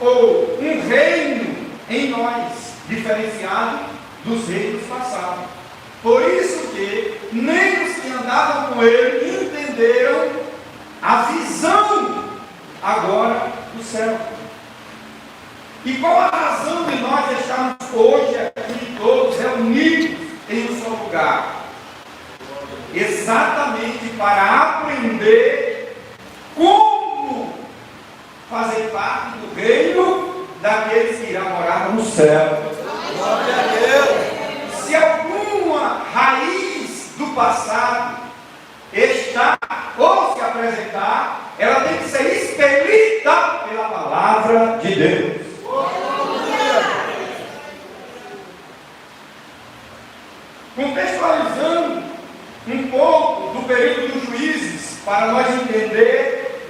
ou um reino em nós, diferenciado dos reinos passados. Por isso que nem os que andavam com ele entenderam a visão agora do céu. E qual a razão de nós estarmos hoje aqui todos reunidos em um só lugar? Exatamente para aprender como fazer parte do reino daqueles que irão morar no céu. Glória a Deus. Se alguma raiz do passado está ou se apresentar, ela tem que ser expelida pela palavra de Deus. Contextualizando um pouco do período dos juízes, para nós entender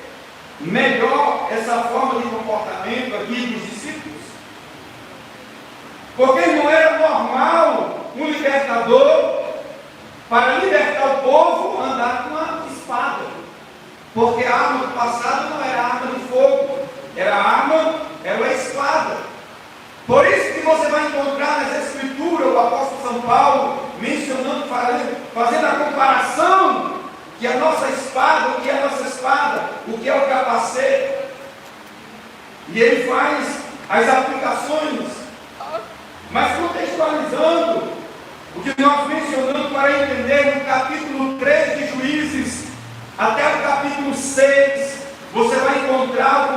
melhor essa forma de comportamento aqui dos discípulos. Porque não era normal um libertador, para libertar o povo, andar com uma espada. Porque a arma do passado não era arma de fogo, era uma espada. Por isso que você vai encontrar nas Escrituras o apóstolo São Paulo mencionando, fazendo a comparação que a nossa espada, o que é a nossa espada, o que é o capacete. E ele faz as aplicações, mas contextualizando o que nós mencionamos para entender no capítulo 3 de Juízes até o capítulo 6, você vai encontrar o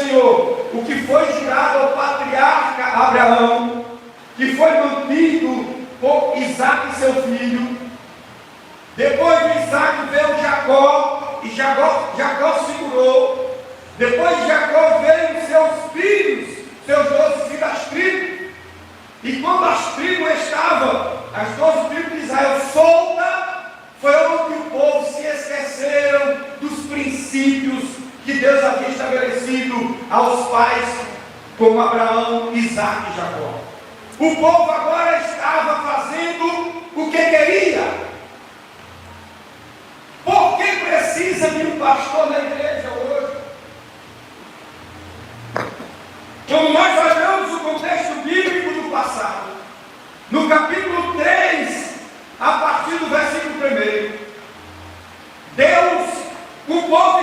Senhor, o que foi jurado ao patriarca Abraão, que foi mantido por Isaque, seu filho. Depois de Isaque veio Jacó, e Jacó segurou. Depois de Jacó veio seus filhos, seus 12 filhos, as tribos. E quando as tribos estavam, as 12 tribos de Israel soltas, foi onde o povo se esqueceram dos princípios que Deus havia estabelecido aos pais, como Abraão, Isaque e Jacó. O povo agora estava fazendo o que queria. Por que precisa de um pastor na igreja hoje? Como nós olhamos o contexto bíblico do passado, no capítulo 3, a partir do versículo 1, Deus, o povo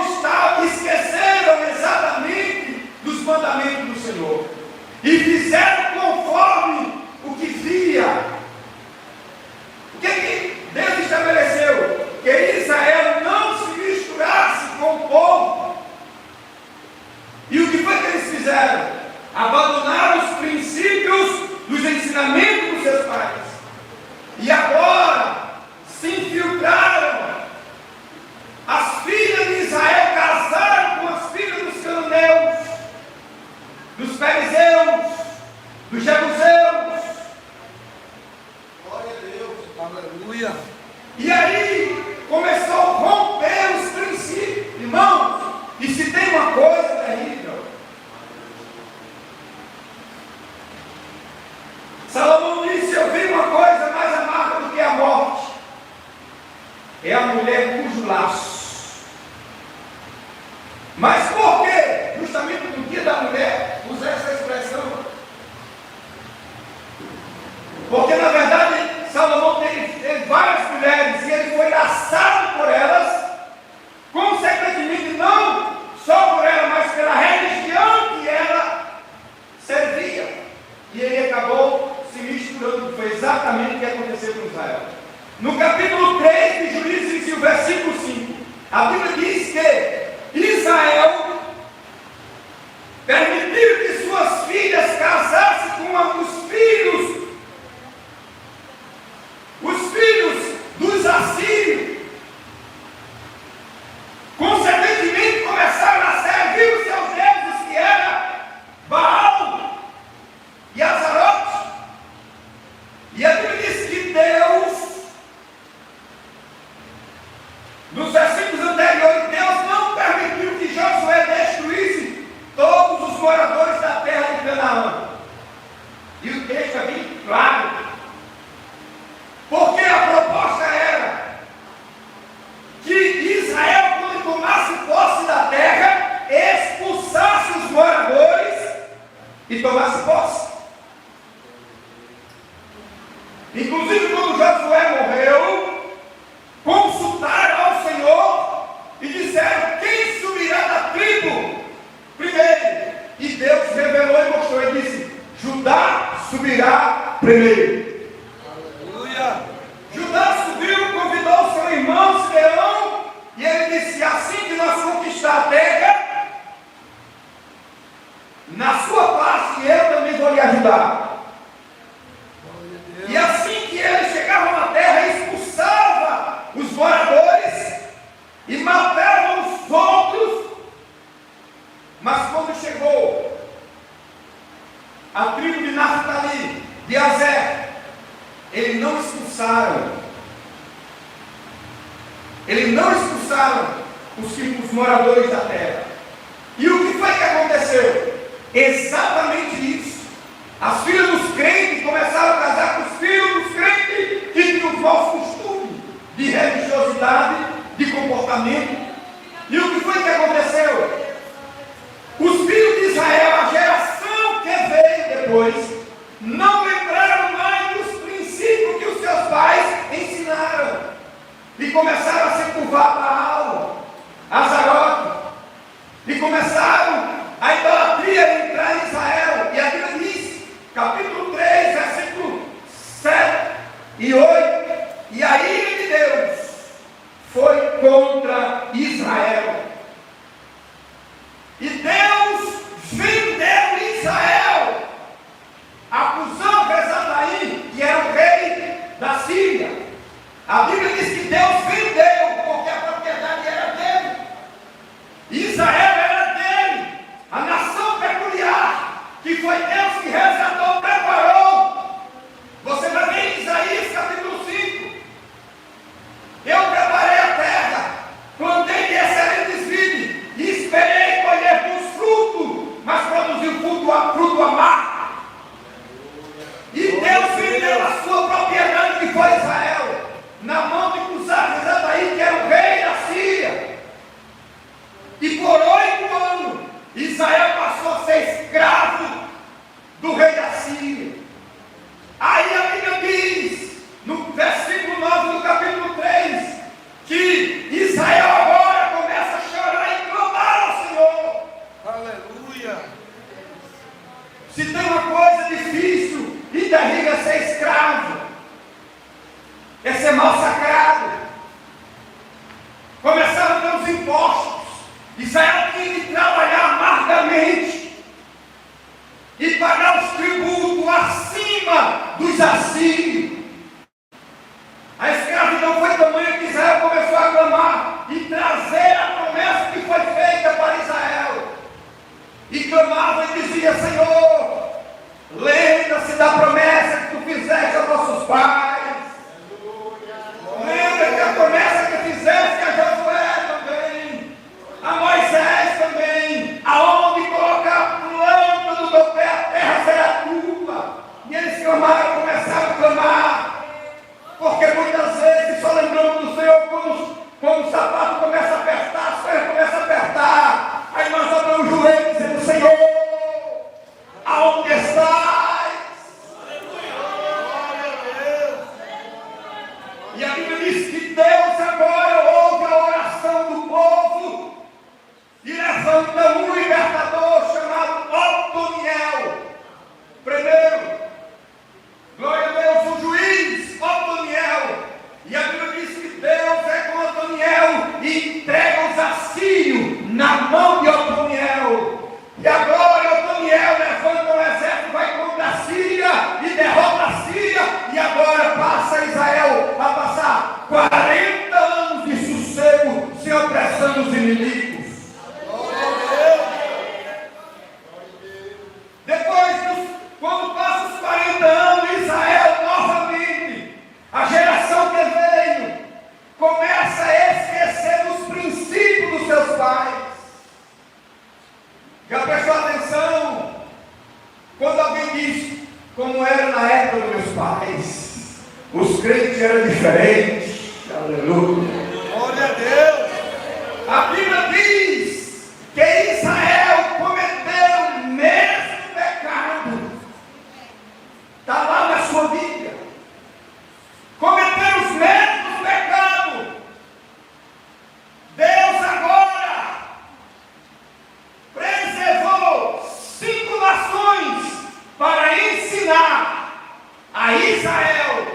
esqueceram exatamente dos mandamentos do Senhor e fizeram conforme o que via. O que Deus estabeleceu? Que Israel não se misturasse com o povo. E o que foi que eles fizeram? Abandonaram os princípios dos ensinamentos dos seus pais. E agora se infiltraram. As filhas de Israel casaram com as filhas dos cananeus, dos fariseus, dos jebuseus. Glória a Deus, aleluia. E aí começou a romper os princípios, irmãos. E se tem uma coisa terrível, Salomão disse: eu vi uma coisa mais amarga do que a morte, é a mulher cujo laço. Mas por quê? Justamente no dia da mulher, usar essa expressão. Porque na verdade Salomão teve várias mulheres e ele foi laçado por elas, consequentemente não só por ela, mas pela religião que ela servia. E ele acabou se misturando. Foi exatamente o que aconteceu com Israel. No capítulo 3 de Juízes, e o versículo 5, a Bíblia diz que Israel permitiu que suas filhas casassem com os filhos dos assírios. Consequentemente começaram a servir os seus deuses, que eram Baal e Azarote. E a Bíblia diz que Deus, nos versículos anteriores, Deus não permitiu que Josué destruísse todos os moradores da terra de Canaã. E o texto é bem claro. Porque a proposta era que Israel, quando tomasse posse da terra, expulsasse os moradores e tomasse posse. Inclusive, quando Josué morreu, consultaram ao Senhor e disseram: quem subirá da tribo primeiro? E Deus revelou e mostrou e disse: Judá subirá primeiro. Aleluia. Judá subiu, convidou seu irmão Simeão, e ele disse: assim que nós conquistar a terra, na sua parte eu também vou lhe ajudar. E assim que ele chegava na terra, expulsava os moradores e matava os outros. Mas quando chegou a tribo de Naftali, de Azer, eles não expulsaram. Eles não expulsaram os moradores da terra. E o que foi que aconteceu? Exatamente isso. As filhas dos crentes começaram a casar com os filhos dos crentes que tinham os maus costumes de religiosidade, de comportamento. E o que foi que aconteceu? Os filhos de Israel, a geração que veio depois, não lembraram mais dos princípios que os seus pais ensinaram. E começaram a se curvar Baal, Azarote. E começaram a idolatria entrar em Israel. E a Bíblia diz, capítulo 3, versículo 7 e 8, e a ira de Deus foi contra Israel. E Deus vendeu a sua propriedade, que foi Israel, na mão de Cusã-Risataim, que era o rei da Síria. E por 8 anos, Israel passou a ser escravo do rei da Síria. Aí a Bíblia diz, no versículo 9 do capítulo 3, que Israel agora começa a chorar e clamar ao Senhor. Aleluia. Se tem uma coisa difícil e terrível é ser escravo, é ser massacrado. Começaram pelos impostos. Israel tinha que trabalhar amargamente e pagar os tributos acima dos assírios. A escravidão foi tamanha que Israel começou a clamar e trazer a promessa que foi feita para Israel. E clamava e dizia: Senhor, lembra-se da promessa que tu fizeste aos nossos pais. Lembra-te da promessa que fizeste a Josué também, a Moisés também, aonde colocar a planta do teu pé, a terra será tua. E eles clamaram, começaram a clamar, porque muitas vezes só lembramos do Senhor quando o sapato começa a apertar, a ferro começa a apertar, aí nós dobramos o joelho dizendo: Senhor, aonde estás? E a Bíblia diz que Deus agora ouve a oração do povo e levanta um libertador chamado Otoniel. Primeiro, glória a Deus, o juiz Otoniel. E a Bíblia diz que Deus é com Otoniel e entrega os assírios na mão de Otoniel. E agora Otoniel levanta um exército, vai contra a Síria e derrota a Síria. E agora passa Israel a passar 40 anos de sossego, sem opressão dos inimigos. Depois, quando passa os 40 anos, Israel novamente, a geração que veio, começa a esquecer os princípios dos seus pais. Já prestou atenção? Quando alguém diz como era na época dos meus pais, os crentes eram diferentes. Aleluia. Glória a Deus. A Bíblia diz que Israel cometeu o mesmo pecado. Está lá na sua Bíblia. Cometeram os mesmos pecados. Deus agora preservou 5 nações para ensinar a Israel,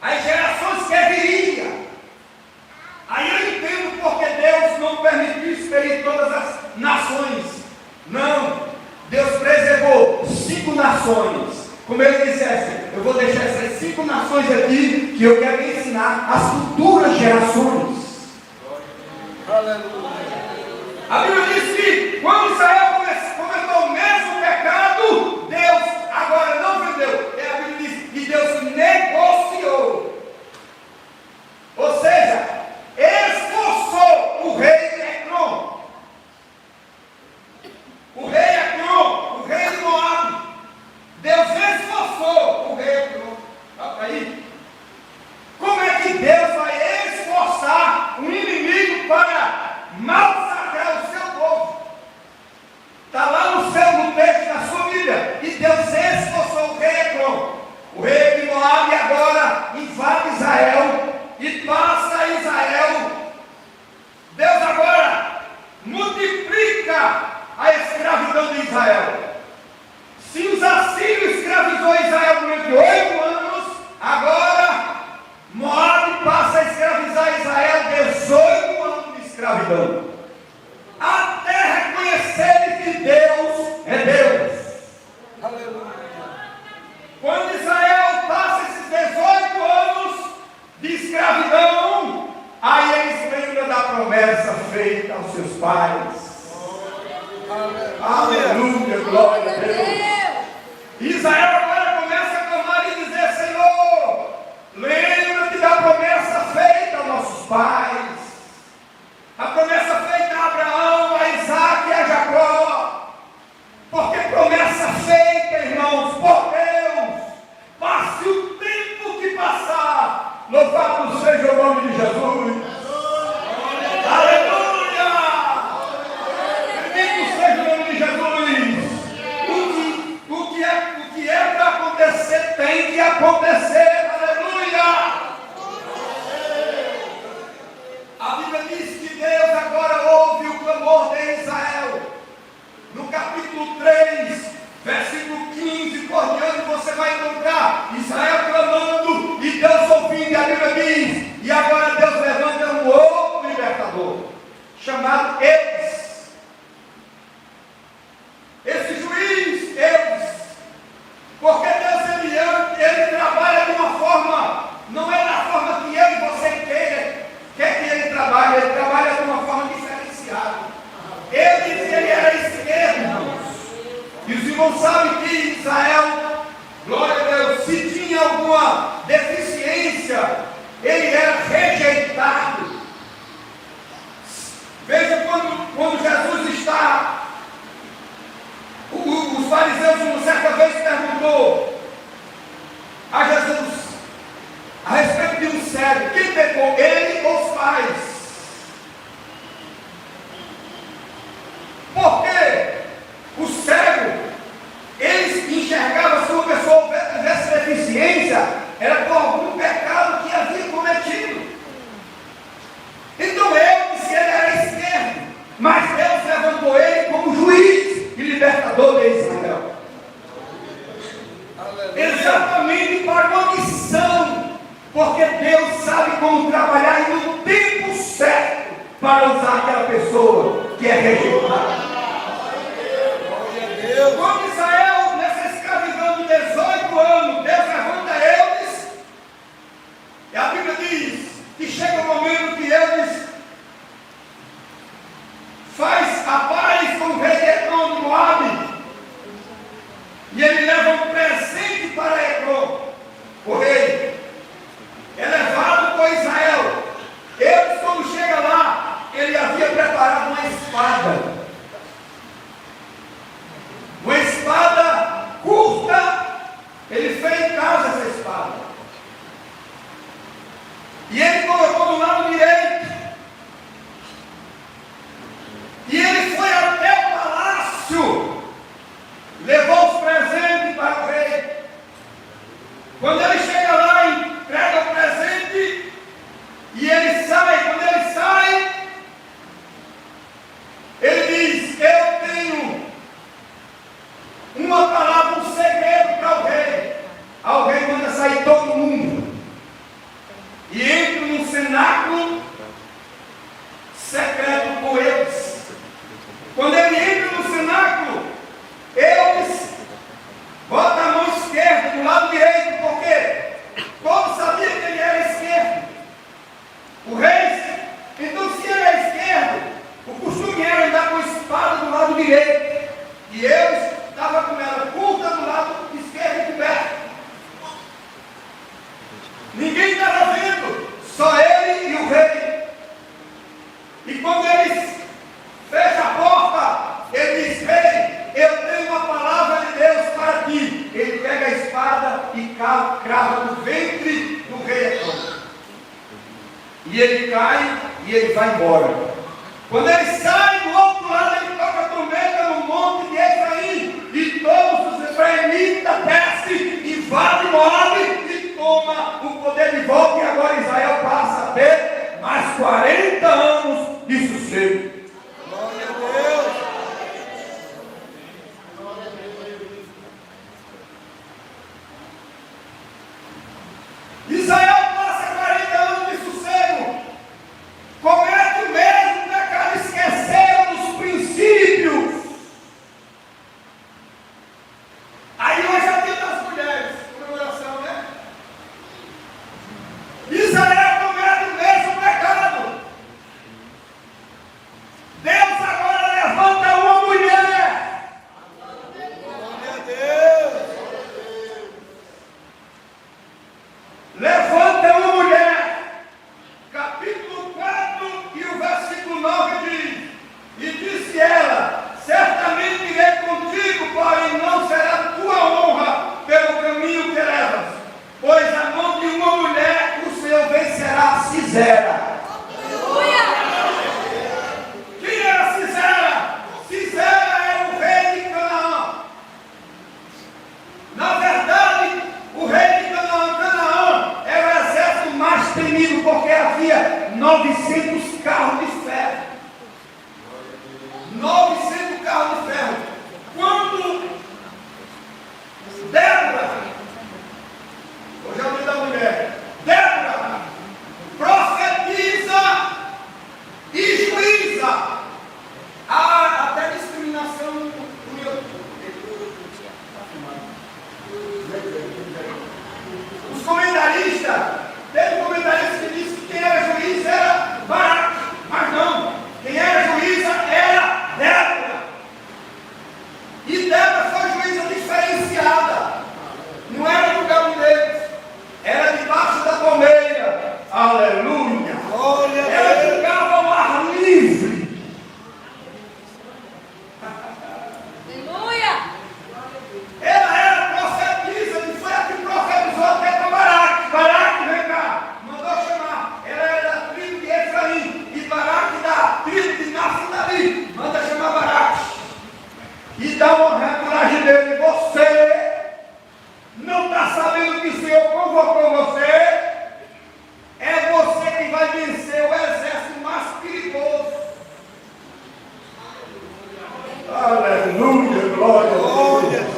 as gerações que viria. Aí eu entendo porque Deus não permitiu expelir todas as nações. Não, Deus preservou 5 nações. Como ele dissesse: eu vou deixar essas 5 nações aqui que eu quero ensinar às futuras gerações. Aleluia. A Bíblia diz que quando Israel cometeu o mesmo pecado, Deus agora não vendeu. A Bíblia diz que Deus negociou. Ou seja, esforçou o rei Ecrom. O rei Ecrom, o rei de Moabe. Deus esforçou o rei Ecrom. Aí, como é que Deus vai esforçar um inimigo para massacrar o seu povo? Está lá no texto da sua Bíblia. E Deus esforçou o rei Ecrom, o rei de Moabe, agora invade Israel e passa Israel. Deus agora multiplica a escravidão de Israel. Se os assírios escravizou Israel durante 8 anos, agora Moabe passa a escravizar Israel 18 anos de escravidão. Até reconhecerem que Deus é Deus. Aleluia. Quando Israel passa esses 18 anos de escravidão, aí eles lembram da promessa feita aos seus pais. Aleluia, glória a Deus. Israel agora começa a clamar e dizer: Senhor, lembra-te da promessa feita aos nossos pais. A promessa feita a Abraão, a Isaac e a Jacó. Porque promessa feita, irmãos, por Deus, passe nome de Jesus. Aleluia! Bendito seja o nome de Jesus. O que é para acontecer tem que acontecer. Aleluia! A Bíblia diz que Deus agora ouve o clamor de Israel. No capítulo 3, versículo 15 por diante, você vai encontrar Israel clamando e Deus ouvindo. E a Bíblia diz: e agora Deus levanta um outro libertador, chamado Eudes. Esse juiz, Eudes, porque Deus ele trabalha de uma forma, não é da forma que eu e você quer que ele trabalha de uma forma diferenciada. Ele era esquerdo. E os irmãos sabem que Israel, glória a Deus, se tinha alguma deficiência, ele era rejeitado. Veja quando Jesus está, os fariseus uma certa vez perguntou a Jesus a respeito de um cego: quem pecou, ele ou os pais? Porque o cego, eles enxergavam se uma pessoa tivesse deficiência, era por algum pecado que havia cometido. Então ele disse que ele era esquerdo, mas Deus levantou ele como juiz e libertador de Israel. Exatamente para uma missão, porque Deus sabe como trabalhar e no tempo certo para usar aquela pessoa que é rejeitada. Quando Israel, nessa escravidão de 18 anos, Deus levanta Eudes, e a Bíblia diz que chega o momento que Eudes faz a paz com o rei Eglon de Moabe, e ele leva um presente para Eglon, o rei. É levado por Israel. Eudes, quando chega lá, ele havia preparado uma espada. Uma espada curta. Ele fez em casa essa espada. E ele colocou do lado direito. E ele foi até o palácio. Levou os presentes para o rei. Quando ele chega lá, entrega o presente. E ele sai. Quando ele sai, ele diz: eu tenho uma palavra, um segredo para o rei. Aí o rei manda sair todo mundo. E entra num cenáculo secreto com eles. Quando ele entra no cenáculo, eles botam a mão esquerda do lado direito, porque todos sabiam que ele era esquerdo. O rei, então se ele é esquerdo, o costume era andar com a espada do lado direito. E eles estavam com ela curta do lado esquerdo e coberta. Ninguém estava vendo, só ele e o rei. E quando eles fecham a porta, ele diz: rei, eu tenho uma palavra de Deus para ti. Ele pega a espada e crava no ventre do rei Eglon. E ele cai e ele vai embora. Quando ele sai do outro lado, ele toca a trombeta no monte de Efraim, e todos os efraimitas descem e invadem Moabe e toma o poder de volta. E agora Israel passa a ter mais 40 anos de sossego. Glória a Deus. Israel passa 40 anos de sossego, comete o mesmo pecado, esqueceram dos princípios. Aí hoje é dia das mulheres, comemoração, né? Israel comete o mesmo pecado, Sisera. Quem era Sisera? Sisera era o rei de Canaã. Na verdade, o rei de Canaã era o exército mais temido, porque havia 900 carros de ferro. 900 carros de ferro. Quando Débora, hoje é o dia da mulher, Débora profetiza e juíza. Há até discriminação no YouTube. Os comentaristas, teve um comentarista que disse que quem era juiz era Baraque, mas não, quem era juíza era Débora. E Débora foi juíza diferenciada, não era no gabinete, era debaixo da palmeira. Aleluia! Glória a Ela Deus. ficava ao ar livre. Ela era profetisa, e foi a que profetizou até para Baraque. Baraque, vem cá, mandou chamar. Ela era da tribo de Efraim, e Baraque da tribo de Naftali. Manda chamar Baraque. E dá uma reportagem dele. Você não está sabendo que o Senhor convocou você? É você que vai vencer o exército mais perigoso. Aleluia, glória a Deus.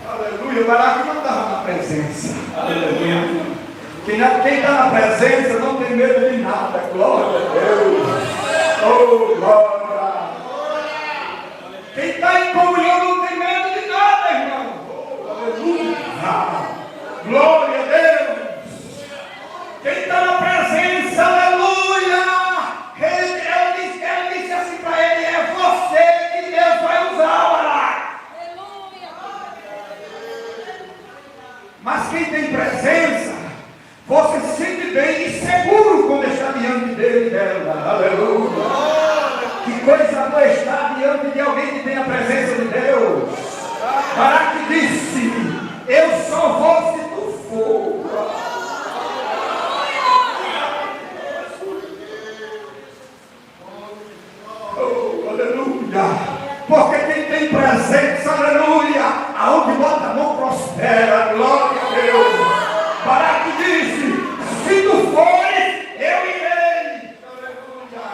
Aleluia, Baraque não estava na presença. Aleluia. Quem está na presença não tem medo de nada. Glória a Deus. Oh, glória. Quem está em comunhão não tem medo de nada, irmão. Oh, aleluia. Glória a Deus. Quem está na presença, aleluia. Ela disse assim para ele: é você que Deus vai usar, Baraque. Mas quem tem presença, você se sente bem e seguro quando está diante dele, dela. Aleluia. Que coisa boa estar diante de alguém que tem a presença de Deus. Baraque disse: eu só vou se tu for. Oh, aleluia. Porque quem tem presença, aleluia, aonde bota a mão prospera. Glória a Deus. Baraque disse: se tu fores, eu irei. Aleluia.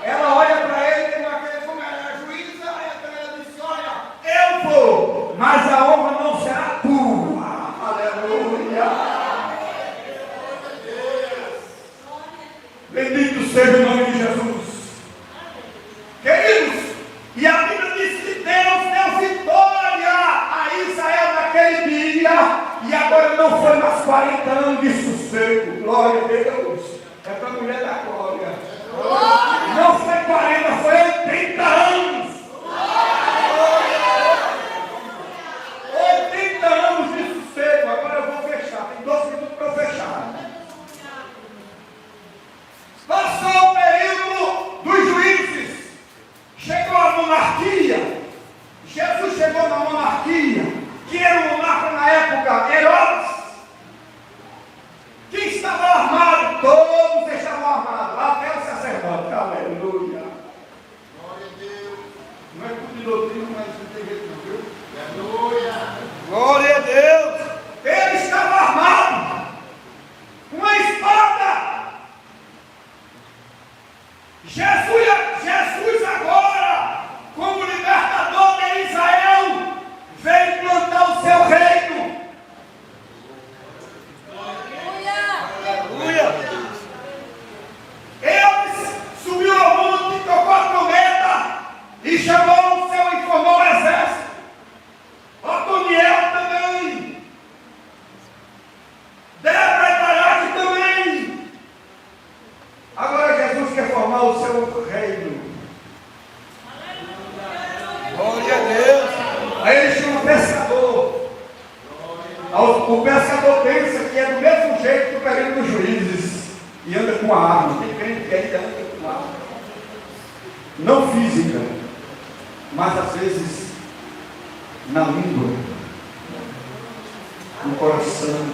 Ela olha para ele, como ela era juíza, ela disse: olha, eu vou, mas a honra não será tua. Aleluia. Bendito seja o nome de Jesus. Queridos, e a Bíblia diz que Deus deu vitória a Israel naquele dia, e agora não foi mais 40 anos de sossego. Glória a Deus. É para a mulher da glória. Não foi 40, foi 80 anos. 80 anos de sossego. Agora eu vou fechar. Tem 12 minutos para eu fechar. Passou o período dos juízes. Chegou a monarquia. Jesus chegou na monarquia. Quem era o monarca na época? Herodes. Quem estava armado? Todos estavam armados. Até o sacerdote. Aleluia. Glória a Deus. Não é tudo de doutrina, mas não tem jeito não, viu? Aleluia. Glória a Deus. Ele estava armado. Uma espada. Jesus agora, como libertador de Israel, veio implantar o seu reino. Aleluia. Ele subiu ao monte, tocou a trombeta e chamou o seu e formou o exército. Otoniel também. Débora e Baraque também. Agora Jesus quer formar o seu reino. Glória a Deus. Aí ele chama o pescador. O pescador pensa que é do mesmo jeito que o período dos juízes. E anda com a arma. Tem crente que ainda anda com a arma. Não física, mas às vezes na língua, no coração.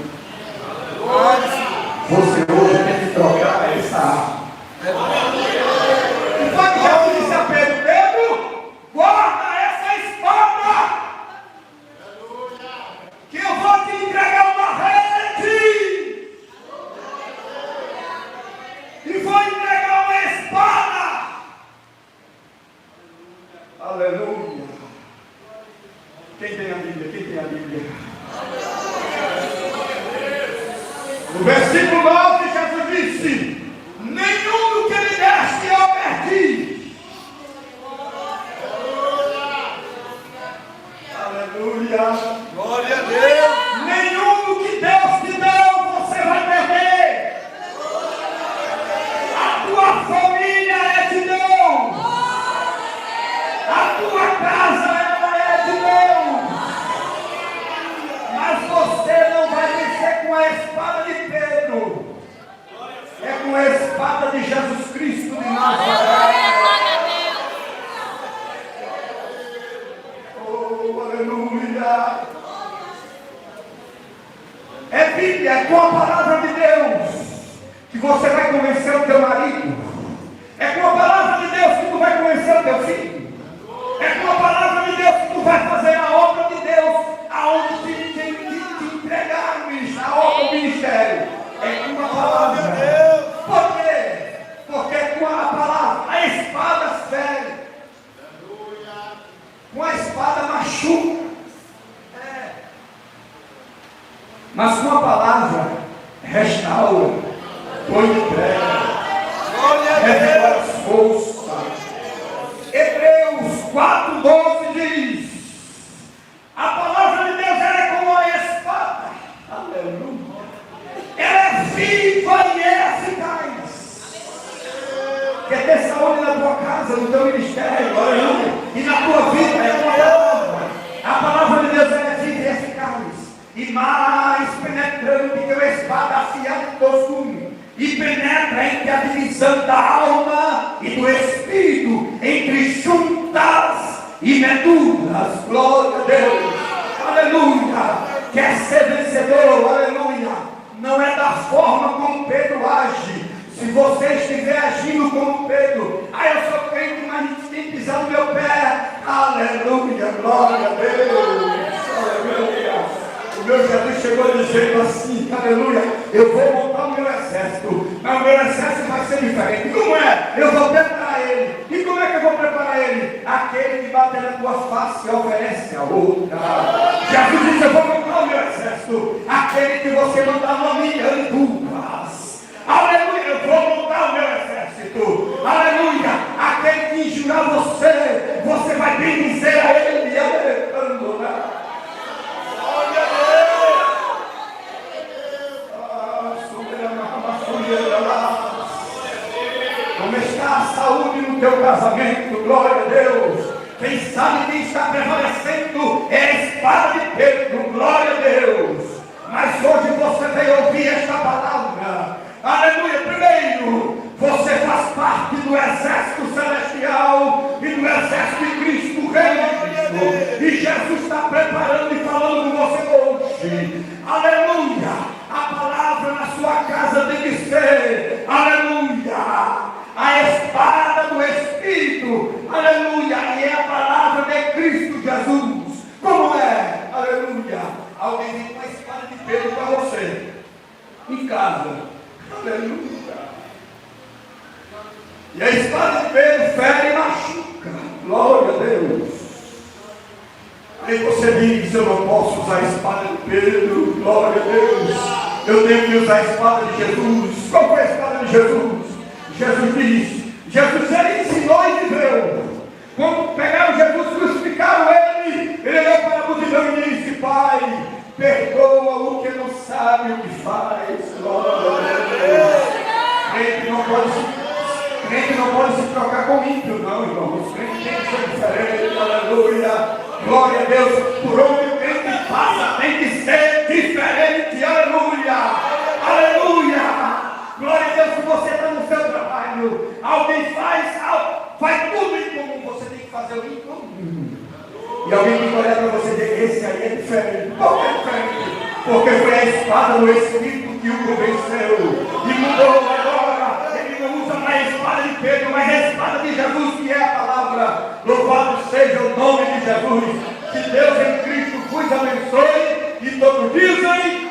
Você hoje tem que trocar essa arma. E foi que Jesus disse a Pedro: Pedro, guarda essa espada, que eu vou te entregar uma rede. E vou entregar uma espada. Aleluia. Quem tem a Bíblia? Quem tem a Bíblia? No versículo 9, Jesus disse: nenhum do que me deste eu perdi. Aleluia. Glória a Deus. Nenhum do que Deus te deu você vai perder. A tua família é de Deus. A tua casa ela é de Deus. Mas você não vai vencer com a espada de Pedro. É com a espada de Jesus Cristo de Nazaré. Oh, aleluia. É Bíblia, é com a palavra de Deus que você vai convencer o teu marido. É com a palavra de Deus que tu vai convencer o teu filho. É com a palavra de Deus que tu vai fazer a obra de Deus aonde te entregar a obra do ministério. É com a palavra de Deus. Por quê? Porque é com a palavra. A espada fere. Com a espada machuca. Mas com a palavra restaura, põe de pé, revela as forças. Hebreus 4:12 diz: a palavra de Deus ela é como a espada. Aleluia. Ela é viva e é eficaz. Quer ter saúde na tua casa, no teu ministério, aleluia, e na tua vida é uma palavra. A palavra de Deus ela é viva e eficaz. E mais penetrante que a espada afiada de dois gumes, e penetra entre a divisão da alma e do espírito, entre juntas e medulas. Glória a Deus, aleluia. Quer ser vencedor, aleluia, não é da forma como Pedro age. Se você estiver agindo como Pedro, eu sou crente, mas não tem que pisar no meu pé, aleluia, glória a Deus, aleluia. O meu Jesus chegou dizendo assim, aleluia, eu vou montar o meu exército, mas o meu exército vai ser diferente. Como é? Eu vou preparar ele. E como é que eu vou preparar ele? Aquele que bater na tua face oferece a outra. Jesus disse: eu vou montar o meu exército, aquele que você mandar uma milha em duas. Aleluia, eu vou montar o meu exército. Aleluia, aquele que injurar você, você vai bendizer a ele. Aleluia. Como está a saúde no teu casamento? Glória a Deus. Quem sabe quem está prevalecendo é a espada de Pedro. Glória a Deus. Mas hoje você veio ouvir esta palavra. Aleluia. Primeiro, você faz parte do exército celestial e do exército de Cristo, o Rei de Cristo. E Jesus está preparando e falando com você hoje. Aleluia. A palavra na sua casa tem que ser, aleluia, a espada do Espírito, aleluia, e é a palavra de Cristo Jesus. Como é? Aleluia. Alguém vem com a espada de Pedro para você, em casa, aleluia. E a espada de Pedro fere e machuca, glória a Deus. Aí você diz: eu não posso usar a espada de Pedro, glória a Deus. Eu tenho que usar a espada de Jesus. Qual foi a espada de Jesus? Jesus disse, ele ensinou e viveu. Quando pegaram Jesus, crucificaram ele olhou para a multidão e disse: Pai, perdoa o que não sabe o que faz. Glória a Deus. Crente não pode se trocar com ímpio, não, irmãos. Crente tem que ser diferente, aleluia. Glória a Deus. Por onde o crente passa tem que ser diferente, aleluia. Aleluia. Glória a Deus. Se você está no seu trabalho, alguém faz tudo em comum, você tem que fazer o incomum. E alguém tem que olhar para você e dizer: esse aí é diferente. Por que é diferente? porque foi a espada do Espírito que o convenceu e mudou agora. Ele não usa mais a espada de Pedro, mas a espada de Jesus, que é a palavra. Louvado seja o nome de Jesus. Que Deus em Cristo vos abençoe e todos dizem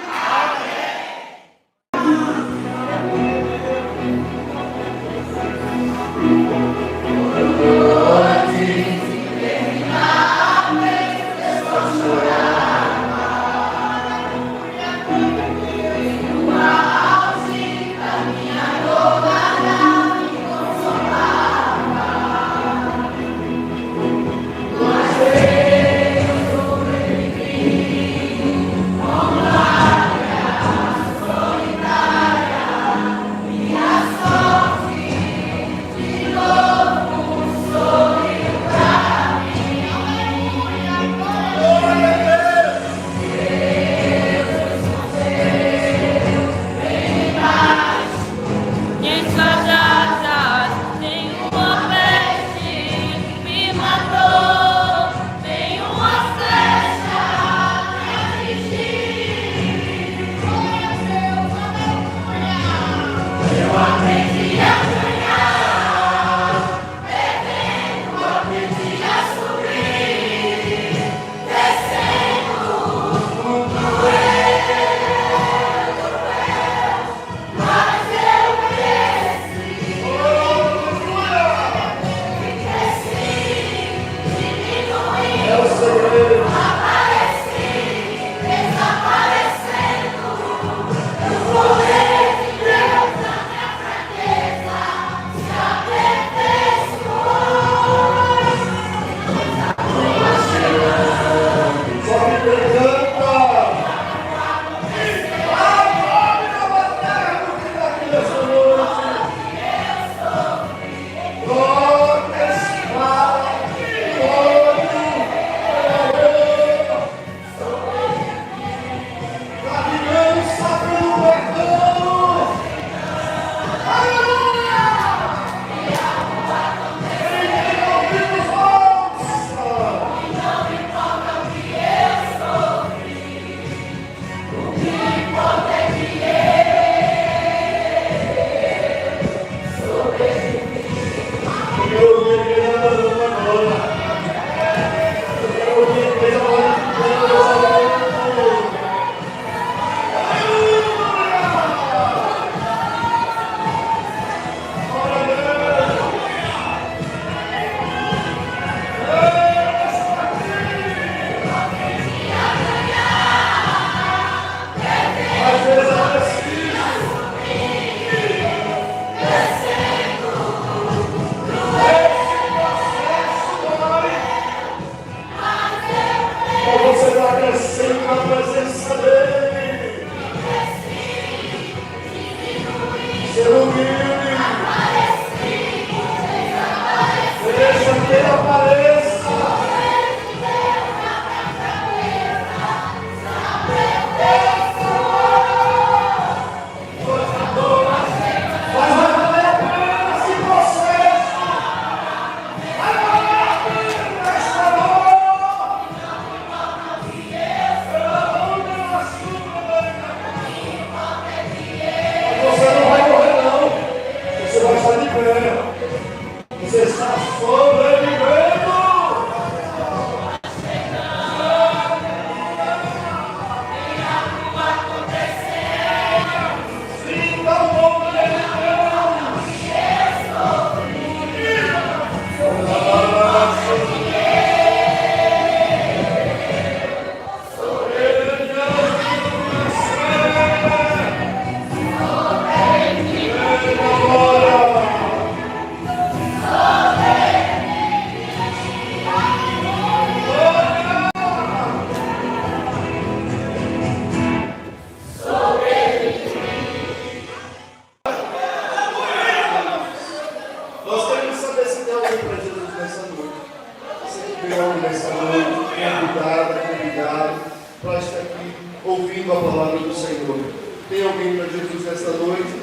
ouvindo a palavra do Senhor. Tem alguém para Jesus nesta noite?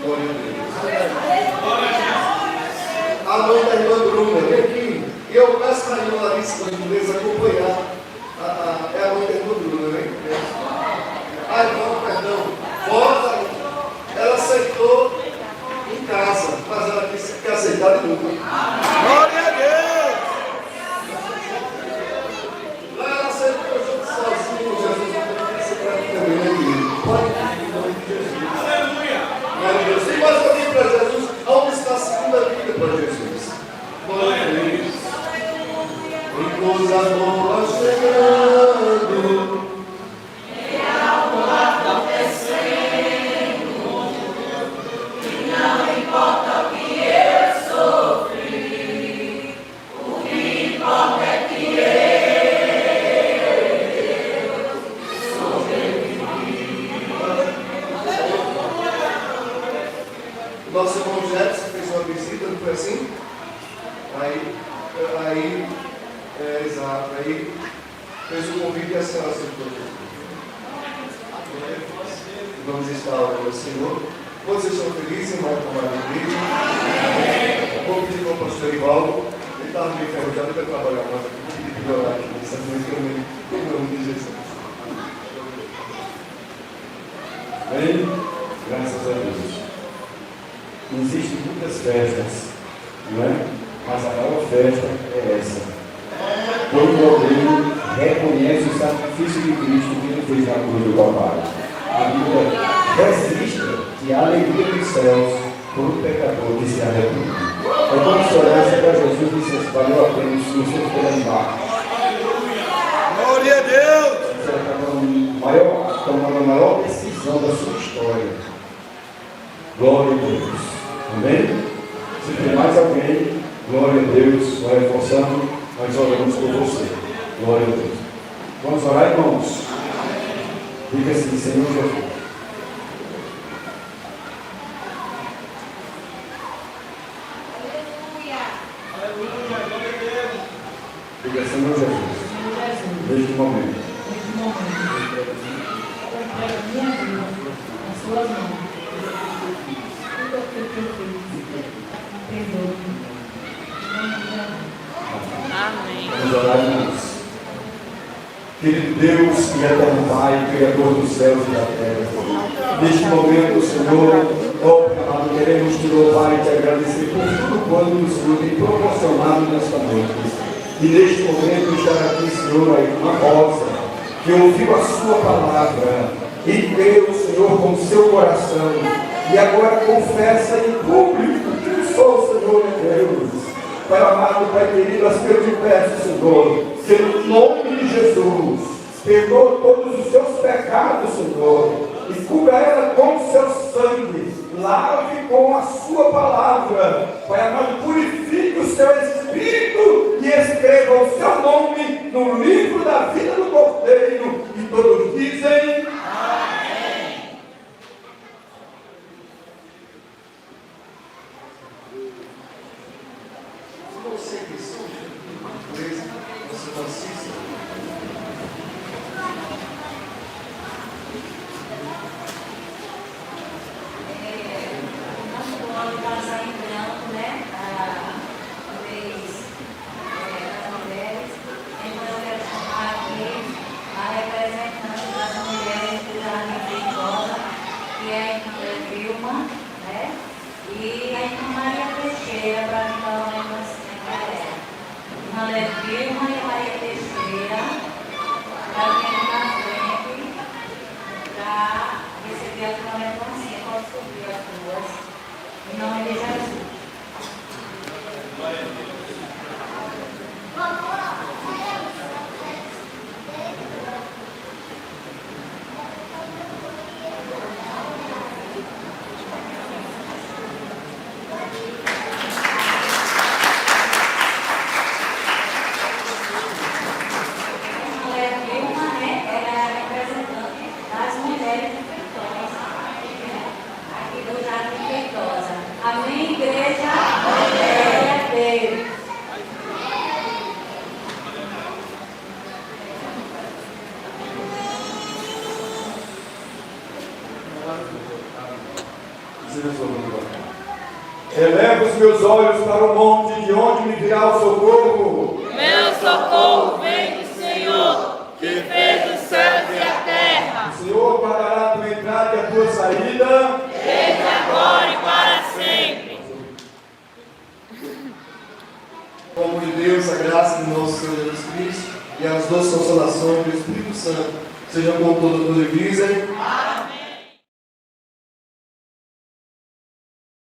Glória a Deus. A mãe da irmã Bruna, vem aqui. E eu peço para a irmã Larissa, da igreja, acompanhar. É a mãe da irmã Bruna, vem? perdão. Volta. Ela aceitou em casa, mas ela disse que aceitar de novo. Glória a Deus! Lá ela aceitou junto sozinho, Jesus vai aceitar também aqui. Pode ir, em nome de Jesus. Aleluia! Glória a Deus. Tem mais alguém para Jesus? Onde está a segunda vida para Jesus? Glória a Deus. E coisa nova chegando. Nosso irmão Jefferson fez uma visita, não foi assim? Exato, aí fez o convite e a senhora aceitou. Vamos estar ao Senhor. Vocês estão felizes, vai tomar a igreja. Vou pedir para o pastor Ivaldo, ele estava meio enferrujado, ele vai trabalhar mais aqui, vou pedir para orar aqui nessa noite também, em nome de Jesus. Amém? Graças a Deus. Existem muitas festas, não é? Mas a maior festa é essa. Quando alguém reconhece o sacrifício de Cristo que ele fez na cruz do Calvário. A Bíblia registra que a alegria dos céus por um pecador que se arrepende. É como se olhasse para Jesus e dissesse: valeu a pena os seus pelos embaixo. Glória a Deus! Você está tomando a maior decisão da sua história. Glória a Deus. Amém? Se tem mais alguém, glória a Deus, vai reforçando, nós oramos por você. Glória a Deus. Vamos orar, irmãos? Diga assim: Senhor Jesus. Diga: Senhor Jesus. Neste momento. Eu entrego a minha vida nas suas mãos. Tudo aquilo que eu fiz, perdoe-me. Amém. Vamos orar, irmãos. Querido Deus e eterno Pai, Criador dos céus e da terra, neste momento, Senhor, amado, queremos te louvar e te agradecer por tudo quanto o Senhor tem proporcionado nesta noite. E neste momento estar aqui, Senhor, a irmã Rosa, que ouviu a sua palavra e creu, Senhor, com o seu coração, e agora confessa em público que sou, Senhor, Deus. Pai amado, Pai querido, as que eu te peço, Senhor, que no nome de Jesus, perdoa todos os seus pecados, Senhor, e cubra ela com o seu sangue, lave com a sua palavra, Pai amado, purifique o seu espírito e escreva o seu nome no livro da vida do Cordeiro, e todos dizem amém. Você que sou, você não assiste. E a irmã Maria Teixeira, para mim, falar um negocinho para ela. Irmã Vilma e Maria Teixeira, para vir na frente, para receber a tua negocinho. Pode subir as duas. Em nome de Jesus. Amém, igreja? Glória a Deus. Eleva os meus olhos para o monte, de onde me virá o socorro. Meu socorro vem do Senhor, que fez os céus e a terra. O Senhor guardará entrada e a tua saída, desde agora e para sempre. O amor de Deus, a graça do nosso Senhor Jesus Cristo e as duas consolações do Espírito Santo sejam com todos e visem.